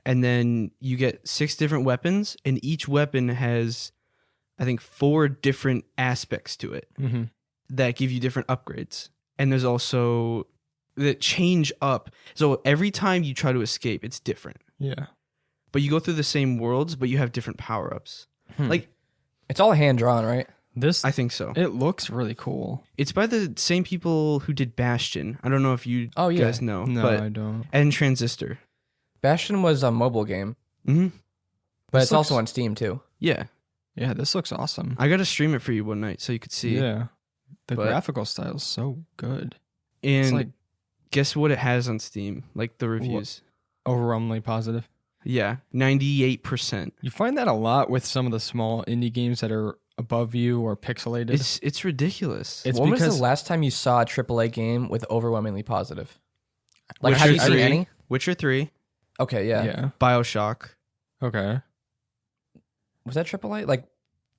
And then you get 6 different weapons, and each weapon has, I think, 4 different aspects to it that give you different upgrades. And there's also that change up. So every time you try to escape, it's different. Yeah. But you go through the same worlds, but you have different power-ups. Like, It's all hand-drawn, right? I think so. It looks really cool. It's by the same people who did Bastion. I don't know if you guys know. No, but, I don't. and Transistor. Bastion was a mobile game, Mm-hmm. but it's also on Steam, too. Yeah. Yeah, this looks awesome. I got to stream it for you one night so you could see. Yeah. The But- graphical style is so good. And It's like guess what it has on Steam? Like the reviews. overwhelmingly positive. Yeah. 98%. You find that a lot with some of the small indie games that are above you or pixelated. It's ridiculous. It's When was because the last time you saw a AAA game with overwhelmingly positive? Like, Witcher have you seen 3, any? Witcher 3, Okay, yeah. yeah. BioShock. Okay. Was that AAA? Like,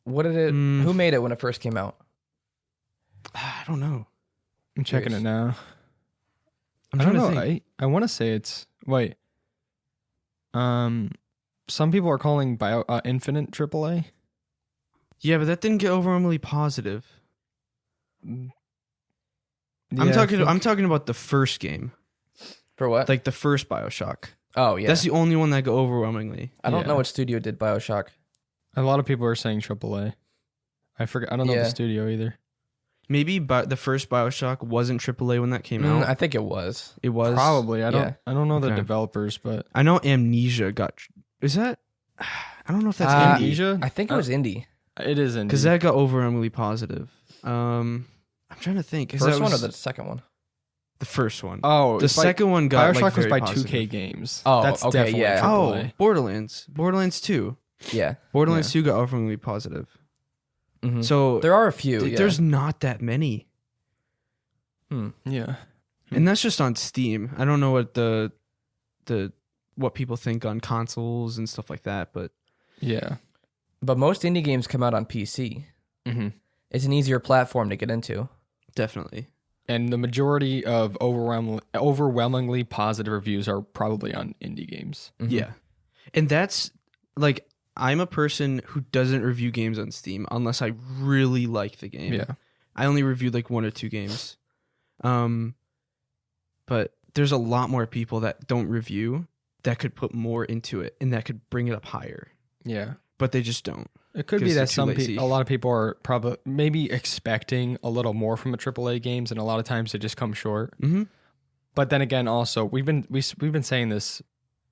what did it? Mm. Who made it when it first came out? I don't know. I'm checking it now. I'm I don't trying know. to think. I want to say it's wait. Some people are calling Infinite AAA. Yeah, but that didn't get overwhelmingly positive. I'm talking about the first game, For what? like the first BioShock. Oh yeah. That's the only one that go overwhelmingly. I don't Yeah. know what studio did BioShock. A lot of people are saying AAA. I forget. I don't know Yeah. the studio either. Maybe the first BioShock wasn't AAA when that came out. I think it was. It was Probably. I Yeah. don't know the Okay. developers, but I know Amnesia got. Is that? I don't know if that's Amnesia. I think it was indie. It is indie. because that got overwhelmingly positive. I'm trying to think. 'Cause First that one or was the second one? the first one? Oh, the it's by- second one got BioShock like, was very by positive. 2K Games. Oh, that's okay, definitely yeah. AAA. Oh, Borderlands 2. Yeah. Borderlands 2 got overwhelmingly positive. Mhm. So There are a few. Yeah. there's not that many. Yeah. And that's just on Steam. I don't know what the what people think on consoles and stuff like that, but Yeah. But most indie games come out on PC. Mm-hmm. It's an easier platform to get into. definitely. And the majority of overwhelmingly positive reviews are probably on indie games. Mhm. Yeah. And that's like I'm a person who doesn't review games on Steam unless I really like the game. Yeah. I only reviewed like 1 or 2 games. But there's a lot more people that don't review that could put more into it and that could bring it up higher. Yeah. But they just don't. It could be 'Cause they're that too lazy. a lot of people are probably maybe expecting a little more from the AAA games, and a lot of times they just come short. Mm-hmm. But then again, also we've been saying this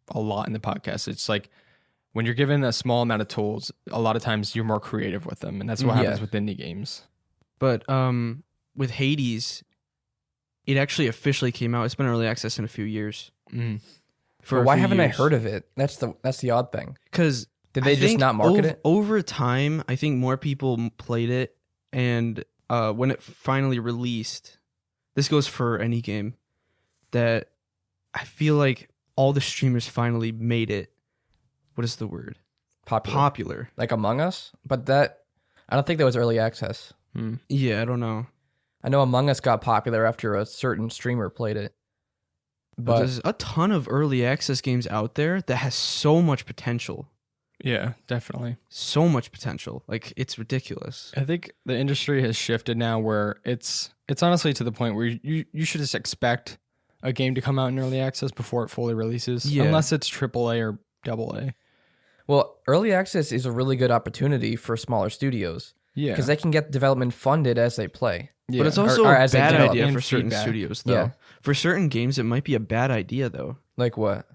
a lot in the podcast. It's like when you're given a small amount of tools, a lot of times you're more creative with them, and that's what Yeah. happens with indie games. But with Hades, it actually officially came out. It's been early access in a few years. Mm. But why haven't I heard of it? That's the odd thing. Because Did they just not market it? Over time, I think more people played it, and when it finally released, this goes for any game, that I feel like all the streamers finally made it. What is the word? Popular. Like Among Us? But that, I don't think that was early access. Mm. Yeah, I don't know. I know Among Us got popular after a certain streamer played it. But But there's a ton of early access games out there that has so much potential. Yeah, definitely. So much potential. Like, it's ridiculous. I think the industry has shifted now where it's honestly to the point where you should just expect a game to come out in early access before it fully releases, Yeah. unless it's AAA or AA. well, early access is a really good opportunity for smaller studios Yeah, because they can get development funded as they play. yeah. But it's also Or a as they bad develop. idea And for certain feedback. studios, though. Yeah. For certain games, it might be a bad idea, though. Like what?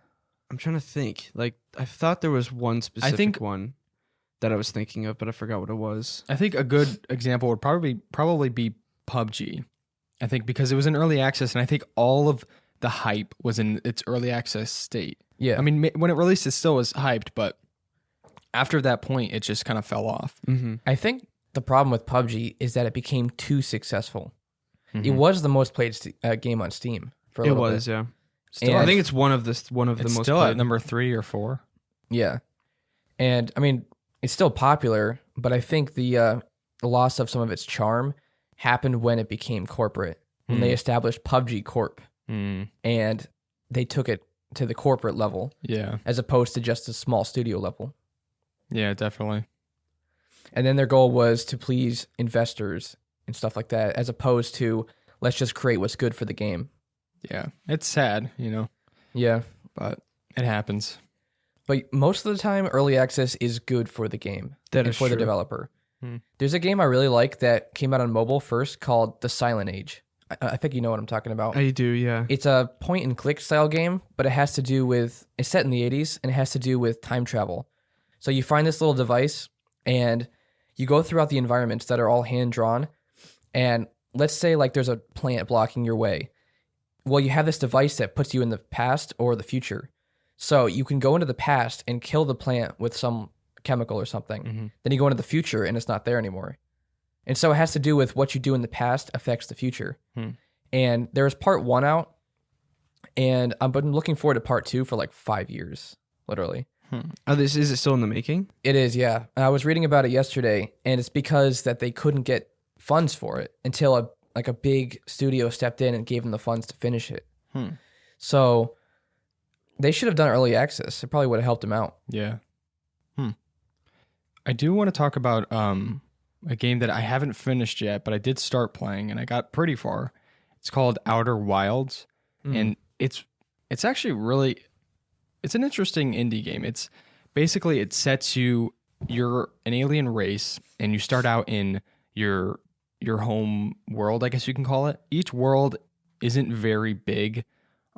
I'm trying to think. Like, I thought there was one specific think- one that I was thinking of, but I forgot what it was. I think a good example would probably be PUBG. I think because it was in early access, and I think all of the hype was in its early access state. Yeah. I mean, when it released, it still was hyped, but after that point, it just kind of fell off. Mm-hmm. I think the problem with PUBG is that it became too successful. It Mhm. was the most played game on Steam for a It little was, bit. yeah. And- I think it's one of the It's most still played. at number 3 or 4. Yeah. And I mean, it's still popular, but I think the loss of some of its charm happened when it became corporate, when they established PUBG Corp Mm. and they took it to the corporate level Yeah, as opposed to just a small studio level. yeah, definitely. And then their goal was to please investors and stuff like that, as opposed to let's just create what's good for the game. Yeah, it's sad, Yeah. but it happens. But most of the time, early access is good for the game That and is for the true. developer. Hmm. There's a game I really like that came out on mobile first called The Silent Age. I think you know what I'm talking about. I do, yeah. It's a point and click style game, but it has to do with, it's set in the 80s and it has to do with time travel. So you find this little device and you go throughout the environments that are all hand drawn. And let's say like there's a plant blocking your way. Well, you have this device that puts you in the past or the future. So you can go into the past and kill the plant with some chemical or something. Mhm. Then you go into the future and it's not there anymore. And so it has to do with what you do in the past affects the future. Hmm. And there's part 1 out, and I've been looking forward to part 2 for like 5 years, literally. Is it still in the making? It is, yeah. I was reading about it yesterday, and it's because that they couldn't get funds for it until a big studio stepped in and gave them the funds to finish it. Hmm. So they should have done early access. It probably would have helped them out. Yeah. I do want to talk about a game that I haven't finished yet, but I did start playing and I got pretty far. It's called Outer Wilds, and it's actually really it's an interesting indie game. It's basically it sets you're an alien race and you start out in your home world, I guess you can call it. Each world isn't very big.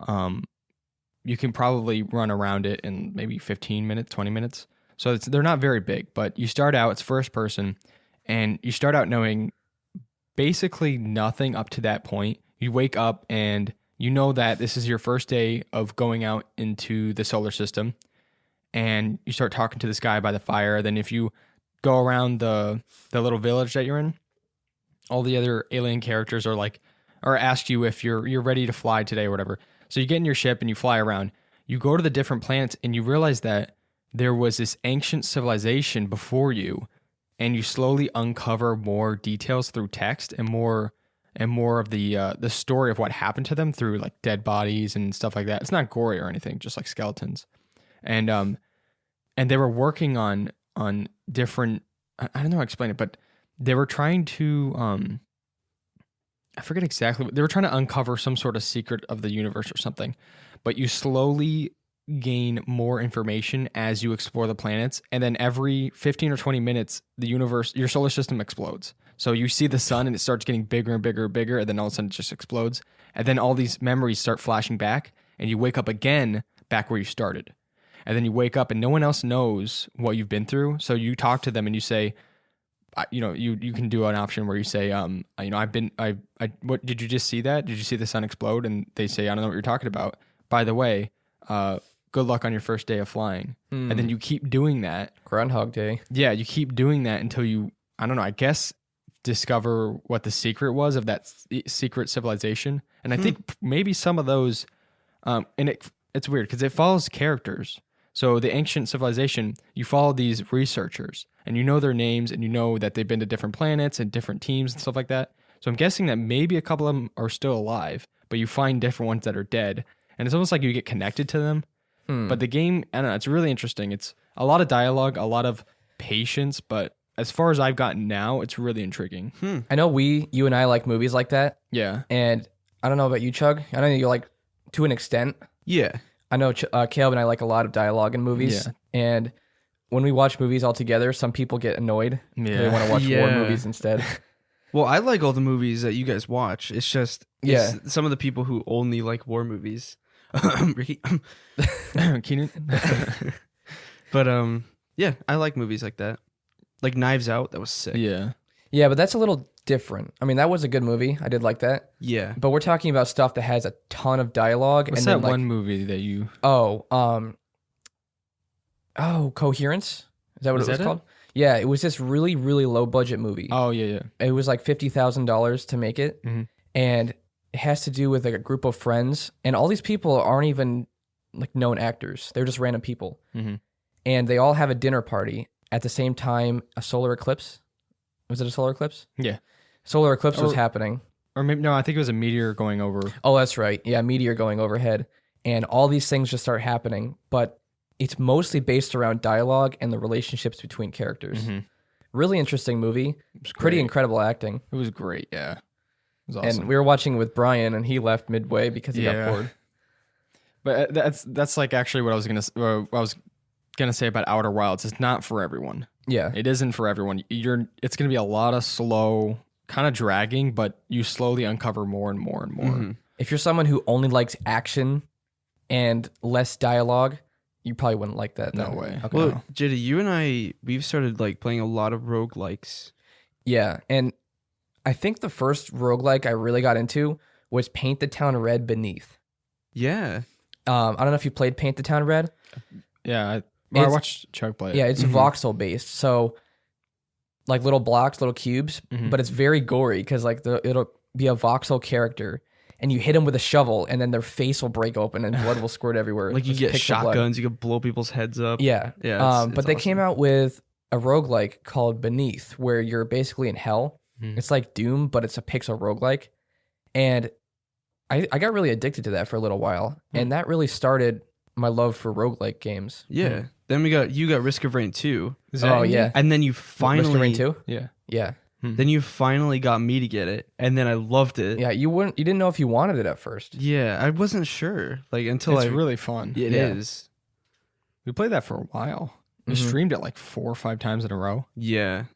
You can probably run around it in maybe 15 minutes, 20 minutes. So they're not very big, but you start out, it's first person, and you start out knowing basically nothing up to that point. You wake up and you know that this is your first day of going out into the solar system, and you start talking to this guy by the fire. Then if you go around the little village that you're in, all the other alien characters are ask you if you're ready to fly today or whatever. So you get in your ship and you fly around. You go to the different planets and you realize that there was this ancient civilization before you, and you slowly uncover more details through text and more of the story of what happened to them through like dead bodies and stuff like that. It's not gory or anything, just like skeletons. And they were working on different, I don't know how to explain it, but they were trying to I forget exactly. They were trying to uncover some sort of secret of the universe or something, but you slowly gain more information as you explore the planets, and then every 15 or 20 minutes, the universe, your solar system explodes. So you see the sun and it starts getting bigger and bigger and bigger, and then all of a sudden it just explodes. And then all these memories start flashing back, and you wake up again back where you started. And then you wake up and no one else knows what you've been through. So you talk to them and you say, you can do an option where you say, what did you just see that? Did you see the sun explode? And they say, I don't know what you're talking about. By the way, good luck on your first day of flying. And then you keep doing that. Groundhog Day. Yeah, you keep doing that until you, I don't know, I guess discover what the secret was of that secret civilization. And I think maybe some of those, and it's weird because it follows characters. So the ancient civilization, you follow these researchers and you know their names and you know that they've been to different planets and different teams and stuff like that. So I'm guessing that maybe a couple of them are still alive, but you find different ones that are dead. And it's almost like you get connected to them. But the game, I don't know, it's really interesting. It's a lot of dialogue, a lot of patience, but as far as I've gotten now, it's really intriguing. I know you and I like movies like that. Yeah. And I don't know about you, Chug. I know you like to an extent. Yeah. I know Caleb and I like a lot of dialogue in movies. Yeah. And when we watch movies all together, some people get annoyed. Yeah. They want to watch war movies instead. Well, I like all the movies that you guys watch. It's just some of the people who only like war movies. Ricky. Keenan. But yeah, I like movies like that. Like Knives Out, that was sick. Yeah. Yeah, but that's a little different. I mean, that was a good movie. I did like that. Yeah. But we're talking about stuff that has a ton of dialogue. What's and that then, one movie that you... Coherence? Is that what Was it was that called? Yeah, it was this really, really low budget movie. Oh, yeah. It was like $50,000 to make it. Mm-hmm. And it has to do with like a group of friends. And all these people aren't even like known actors. They're just random people. Mm-hmm. And they all have a dinner party at the same time a solar eclipse. Was it a solar eclipse? Yeah. Solar eclipse was happening. Or maybe, no, I think it was a meteor going over. Oh, that's right. Yeah, meteor going overhead. And all these things just start happening. But it's mostly based around dialogue and the relationships between characters. Mm-hmm. Really interesting movie. Pretty incredible acting. It was great, yeah. It was awesome. And we were watching it with Brian, and he left midway because he got bored. But that's like actually what I was gonna say about Outer Wilds. It's not for everyone. Yeah. It isn't for everyone. It's gonna be a lot of slow, kind of dragging, but you slowly uncover more and more and more. Mm-hmm. If you're someone who only likes action and less dialogue, you probably wouldn't like that. No then. way. Okay. Well, JD, you and we've started like playing a lot of roguelikes. Yeah, and I think the first roguelike I really got into was Paint the Town Red Beneath. Yeah. I don't know if you played Paint the Town Red. Yeah, I watched Chug play it. Yeah, it's voxel based. So like little blocks, little cubes, but it's very gory because like it'll be a voxel character and you hit them with a shovel and then their face will break open and blood will squirt everywhere. Like you Just get picture blood. shotguns, you can blow people's heads up. Yeah. Yeah. But they came out with a roguelike called Beneath where you're basically in hell. It's like Doom, but it's a pixel roguelike. And I got really addicted to that for a little while. And that really started my love for roguelike games. Yeah. Then you got Risk of Rain 2. Is that indie? yeah. And then you Risk of finally Rain 2? Yeah. Yeah. Then you finally got me to get it, and then I loved it. Yeah, you didn't know if you wanted it at first. Yeah, I wasn't sure. Like until It's really fun. It is. We played that for a while. We streamed it like 4 or 5 times in a row. Yeah.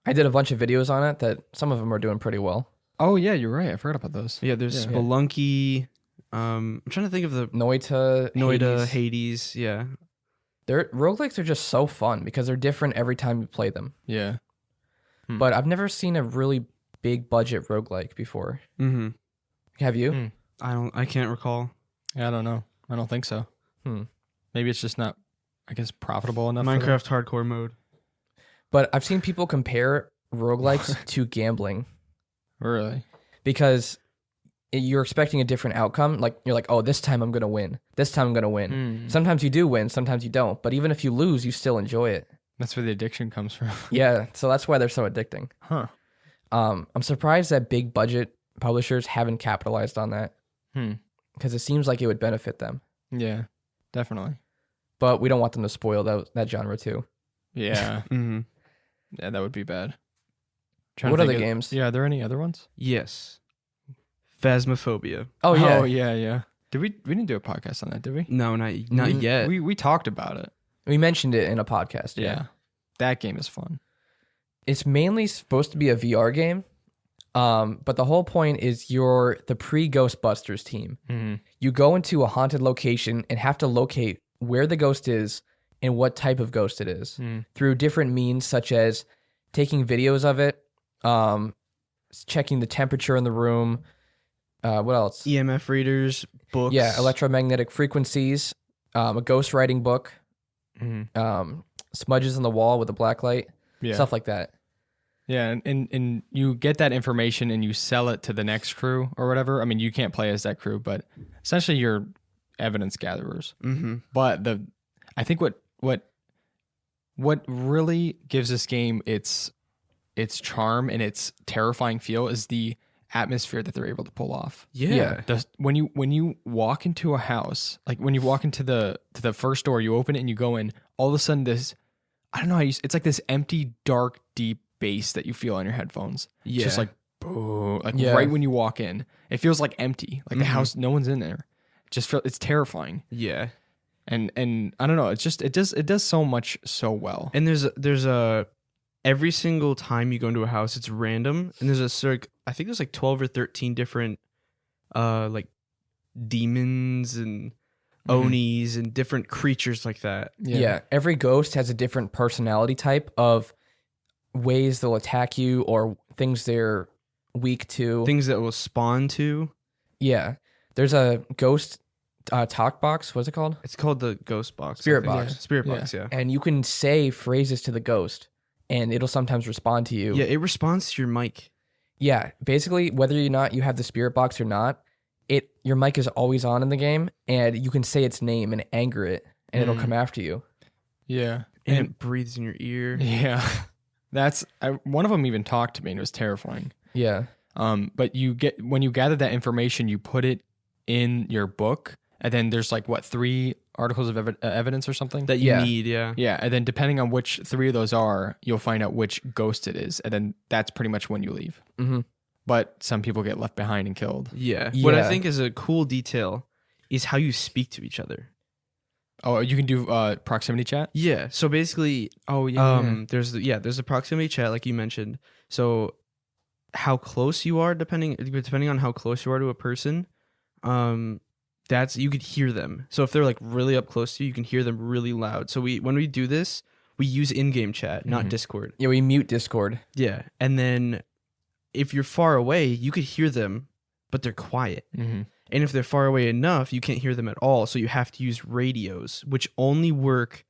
I did a bunch of videos on it that some of them are doing pretty well. Oh yeah, you're right. I forgot about those. Yeah, there's Yeah. Spelunky. I'm trying to think of the Noita, Hades. Yeah. Roguelikes are just so fun because they're different every time you play them. Yeah. But I've never seen a really big budget roguelike before. Mm-hmm. Have you? Hmm. I can't recall. Yeah, I don't know. I don't think so. Maybe it's just not, I guess, profitable enough. Minecraft hardcore mode. But I've seen people compare roguelikes to gambling Really? because you're expecting a different outcome. Like you're like, oh, this time I'm gonna win. This time I'm gonna win. Sometimes you do win, sometimes you don't. But even if you lose, you still enjoy it. That's where the addiction comes from. Yeah, so that's why they're so addicting. Huh. I'm surprised that big budget publishers haven't capitalized on that because it seems like it would benefit them. Yeah, definitely. But we don't want them to spoil that genre too. Yeah. Mm-hmm. Yeah, that would be bad. What other games? Yeah, are there any other ones? Yes. Phasmaphobia. Oh yeah, Oh, yeah. We didn't do a podcast on that, did we? No, not yet. We talked about it. we mentioned it in a podcast. Yeah. That game is fun. It's mainly supposed to be a VR game, but the whole point is you're the pre-Ghostbusters team. Mm-hmm. You go into a haunted location and have to locate where the ghost is and what type of ghost it is through different means, such as taking videos of it, checking the temperature in the room. What else? EMF readers, books. Yeah, electromagnetic frequencies, a ghost writing book, smudges on the wall with a black light, stuff like that. Yeah, and you get that information and you sell it to the next crew or whatever. I mean, you can't play as that crew, but essentially you're evidence gatherers. Mm-hmm. But I think what really gives this game its charm and its terrifying feel is the atmosphere that they're able to pull off. Yeah. When you walk into a house, like when you walk into the first door, you open it and you go in, all of a sudden this, I don't know how it's like this empty, dark, deep bass that you feel on your headphones. Yeah. It's just like, boo, like right when you walk in, it feels like empty, like the house, no one's in there. It's terrifying. Yeah. And I don't know, it does so much so well. And there's a every single time you go into a house, it's random, and I think there's like 12 or 13 different like demons and Onis and different creatures like that. Yeah. Every ghost has a different personality type of ways they'll attack you or things they're weak to. Things that will spawn to. Yeah. There's a ghost talk box. What's it called? It's called the ghost box. Spirit I think. box. Yeah. Spirit box, yeah. And you can say phrases to the ghost and it'll sometimes respond to you. Yeah, it responds to your mic. Yeah. Basically, whether or not you have the spirit box or not, your mic is always on in the game and you can say its name and anger it and it'll come after you. Yeah. And it breathes in your ear. Yeah. One of them even talked to me and it was terrifying. Yeah. But when you gather that information, you put it in your book, and then there's like 3 articles of evidence or something That you need, yeah. Yeah, and then depending on which 3 of those are, you'll find out which ghost it is, and then that's pretty much when you leave. Mm-hmm. But some people get left behind and killed. Yeah. What I think is a cool detail is how you speak to each other. Oh, you can do proximity chat? Yeah. So basically, there's a proximity chat like you mentioned. So how close you are, depending on how close you are to a person, that's you could hear them. So if they're like really up close to you, you can hear them really loud. So when we do this, we use in-game chat, not Discord. Yeah, we mute Discord. Yeah. And then if you're far away, you could hear them, but they're quiet. Mm-hmm. And if they're far away enough, you can't hear them at all. So you have to use radios, which only work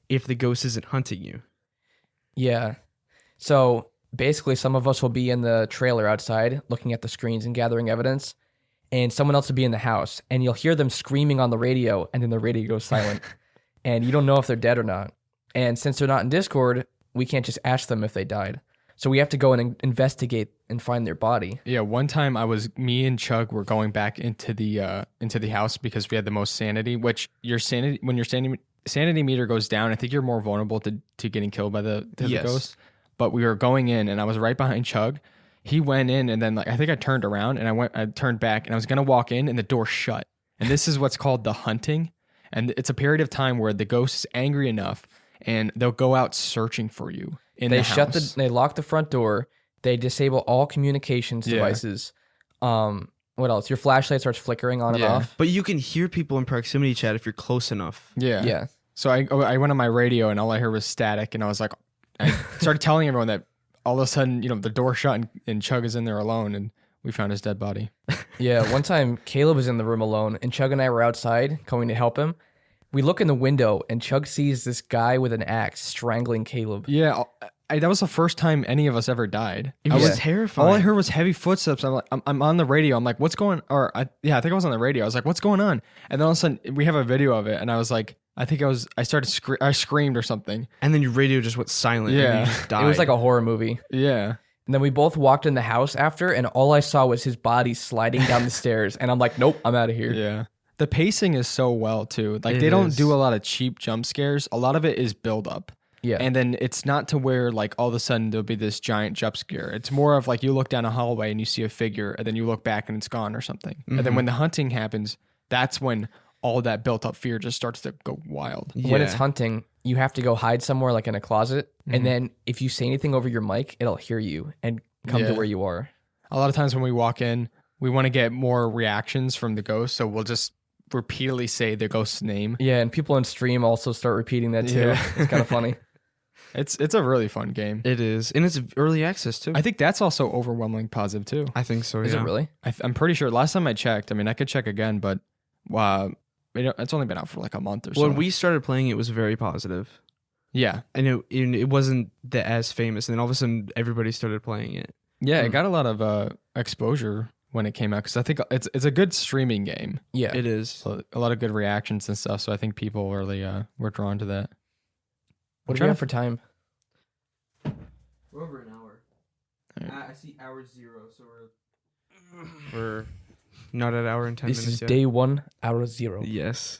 if the ghost isn't hunting you. Yeah. So basically, some of us will be in the trailer outside looking at the screens and gathering evidence, and someone else will be in the house, and you'll hear them screaming on the radio, and then the radio goes silent, and you don't know if they're dead or not. And since they're not in Discord, we can't just ask them if they died. So we have to go and investigate and find their body. Yeah, one time me and Chug were going back into the house because we had the most sanity, which when your sanity meter goes down, I think you're more vulnerable to getting killed by the Yes. ghost. But we were going in, and I was right behind Chug. He went in, and then I think I turned around, and I turned back, and I was gonna walk in, and the door shut. And this is what's called the hunting, and it's a period of time where the ghost is angry enough, and they'll go out searching for you in the house. They lock the front door. They disable all communications devices. What else? Your flashlight starts flickering on and off. But you can hear people in proximity chat if you're close enough. Yeah. So I went on my radio, and all I heard was static, and I was like, I started telling everyone that all of a sudden, the door shut, and Chug is in there alone, and we found his dead body. Yeah, one time Caleb was in the room alone, and Chug and I were outside going to help him. We look in the window, and Chug sees this guy with an axe strangling Caleb. Yeah, that was the first time any of us ever died. It was terrifying. All I heard was heavy footsteps. I'm like, I'm on the radio. I'm like, what's going? I think I was on the radio. I was like, what's going on? And then all of a sudden, we have a video of it, and I was like, I screamed or something. And then your radio just went silent. Yeah. And you just died. It was like a horror movie. Yeah. And then we both walked in the house after, and all I saw was his body sliding down the stairs. And I'm like, nope, I'm out of here. Yeah. The pacing is so well, too. Like, they don't do a lot of cheap jump scares. A lot of it is build up. Yeah. And then it's not to where, like, all of a sudden there'll be this giant jump scare. It's more of, like, you look down a hallway and you see a figure, and then you look back and it's gone or something. And then when the hunting happens, that's when all that built up fear just starts to go wild. When it's hunting, you have to go hide somewhere, like in a closet. And then if you say anything over your mic, it'll hear you and come to where you are. A lot of times when we walk in, we want to get more reactions from the ghost, so we'll just repeatedly say the ghost's name. Yeah, and people on stream also start repeating that too. Yeah. It's kind of funny. It's a really fun game. It is. And it's early access, too. I think that's also overwhelmingly positive, too. I think so, Is it really? I'm pretty sure. Last time I checked, I mean, I could check again, but it's only been out for like a month or so. When we started playing, it was very positive. Yeah. And it wasn't as famous. And then all of a sudden, everybody started playing it. Yeah, it got a lot of exposure when it came out, because I think it's a good streaming game. Yeah. It is. So a lot of good reactions and stuff, so I think people really were drawn to that. What do we have for time? We're over an hour. Right. I see hour 0, so we're not at hour and 10 This minutes is yet. day 1, hour 0. Yes.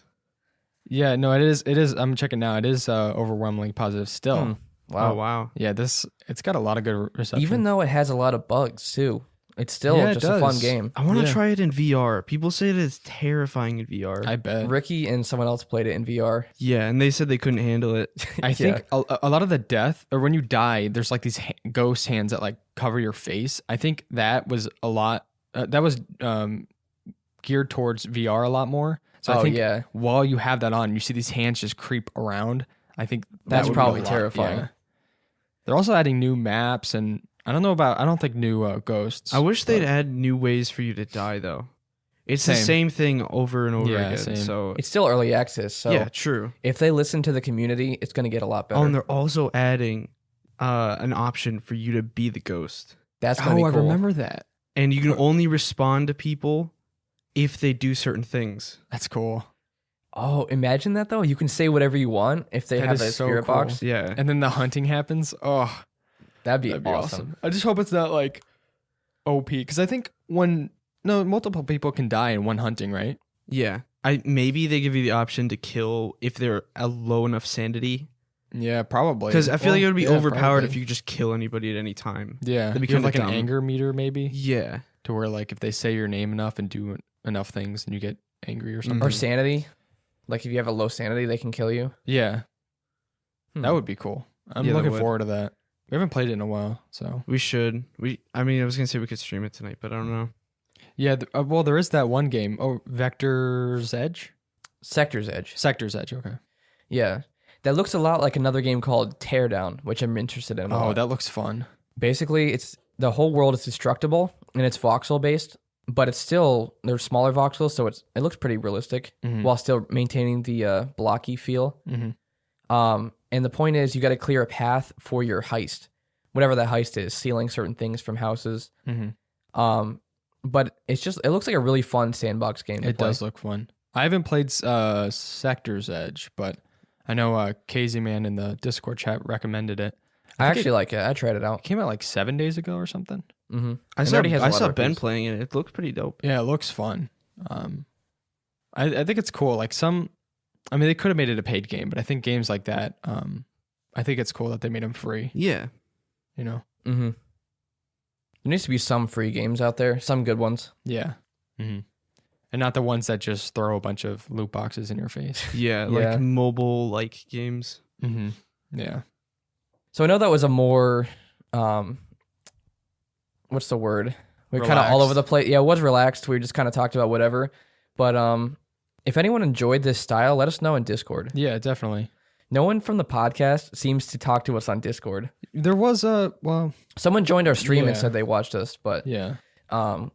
Yeah, no, it is. I'm checking now. It is overwhelmingly positive still. Wow. Oh, wow. Yeah, it's got a lot of good reception. Even though it has a lot of bugs too, it's still just a fun game. I want to Yeah. try it in VR. People say that it's terrifying in VR. I bet. Ricky and someone else played it in VR. Yeah, and they said they couldn't handle it. I think a lot of the death, or when you die, there's like these ghost hands that like cover your face. I think that was a lot. That was geared towards VR a lot more. So I think while you have that on, you see these hands just creep around. I think That's would be probably a lot, terrifying. yeah. They're also adding new maps, and I don't think new ghosts. I wish they'd add new ways for you to die, though. It's the same thing over and over again. Same. So It's still early access, so yeah, true. if they listen to the community, it's going to get a lot better. Oh, and they're also adding an option for you to be the ghost, That's going to be cool. I remember that. and you can only respond to people if they do certain things. That's cool. Oh, imagine that though. You can say whatever you want if they That have is a so spirit cool. box. Yeah, And then the hunting happens. Oh, That'd be, that'd be awesome. I just hope it's not like OP, because I think multiple people can die in one hunting, right? yeah. Maybe they give you the option to kill if they're a low enough sanity. Yeah, probably. Because I feel like it would be yeah, overpowered probably. if you could just kill anybody at any time. Yeah, That'd be you have kinda like dumb. an anger meter maybe, Yeah. to where like if they say your name enough and do enough things, and you get angry or something. Or sanity. Like if you have a low sanity, they can kill you. Yeah, that would be cool. I'm Yeah, that looking would. forward to that. We haven't played it in a while, so We should. I was gonna say we could stream it tonight, but I don't know. yeah. Well, there is that one game. Oh, Vector's Edge, Sector's Edge. Sector's Edge. Okay. Yeah. That looks a lot like another game called Teardown, which I'm interested in. a Oh, lot. that looks fun. Basically, it's the whole world is destructible and it's voxel based, but it's still there's smaller voxels, so it looks pretty realistic Mhm. while still maintaining the blocky feel. Mm-hmm. And the point is, you got to clear a path for your heist, whatever that heist is, stealing certain things from houses. Mm-hmm. But it looks like a really fun sandbox game. It does look fun. I haven't played Sector's Edge, but I know Casey Man in the Discord chat recommended it. I think actually like it. I tried it out. It came out like 7 days ago or something. Mm-hmm. I saw Ben playing it. It looked pretty dope. Yeah, it looks fun. I think it's cool. Like I mean, they could have made it a paid game, but I think games like that, I think it's cool that they made them free. Yeah. You know? Mm-hmm. There needs to be some free games out there, some good ones. Yeah. Mm-hmm. And not the ones that just throw a bunch of loot boxes in your face. Yeah, like mobile like games. Mm-hmm. Yeah. So I know that was a more, what's the word? We're kind of all over the place. Yeah, it was relaxed. We just kind of talked about whatever. But if anyone enjoyed this style, let us know in Discord. Yeah, definitely. No one from the podcast seems to talk to us on Discord. There was someone joined our stream and said they watched us, but yeah.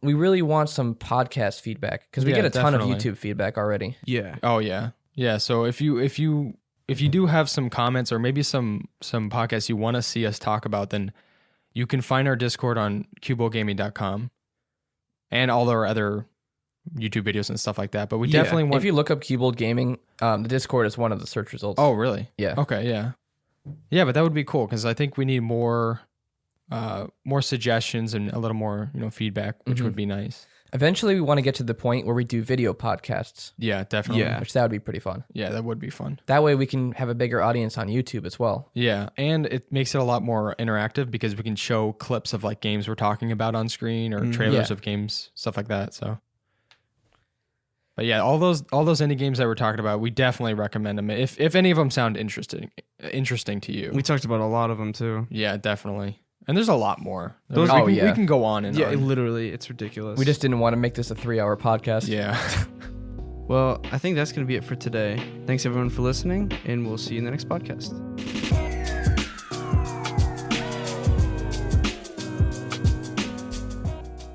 We really want some podcast feedback because we get a ton of YouTube feedback already. Yeah. Oh yeah. Yeah. So if you do have some comments or maybe some podcasts you want to see us talk about, then you can find our Discord on CuboldGaming.com and all our other YouTube videos and stuff like that. But we definitely want. If you look up Cubold Gaming, the Discord is one of the search results. Oh really? Yeah. Okay. Yeah. Yeah, but that would be cool because I think we need more suggestions and a little more feedback, which would be nice. Eventually, we want to get to the point where we do video podcasts. Yeah, definitely. Yeah. Which that would be pretty fun. Yeah, that would be fun. That way we can have a bigger audience on YouTube as well. Yeah, and it makes it a lot more interactive because we can show clips of like games we're talking about on screen or trailers of games, stuff like that. So, but yeah, all those indie games that we're talking about, we definitely recommend them if any of them sound interesting to you. We talked about a lot of them too. Yeah, definitely. And there's a lot more. We can go on and on. Literally, it's ridiculous. We just didn't want to make this a 3-hour podcast. Yeah. Well, I think that's going to be it for today. Thanks everyone for listening, and we'll see you in the next podcast.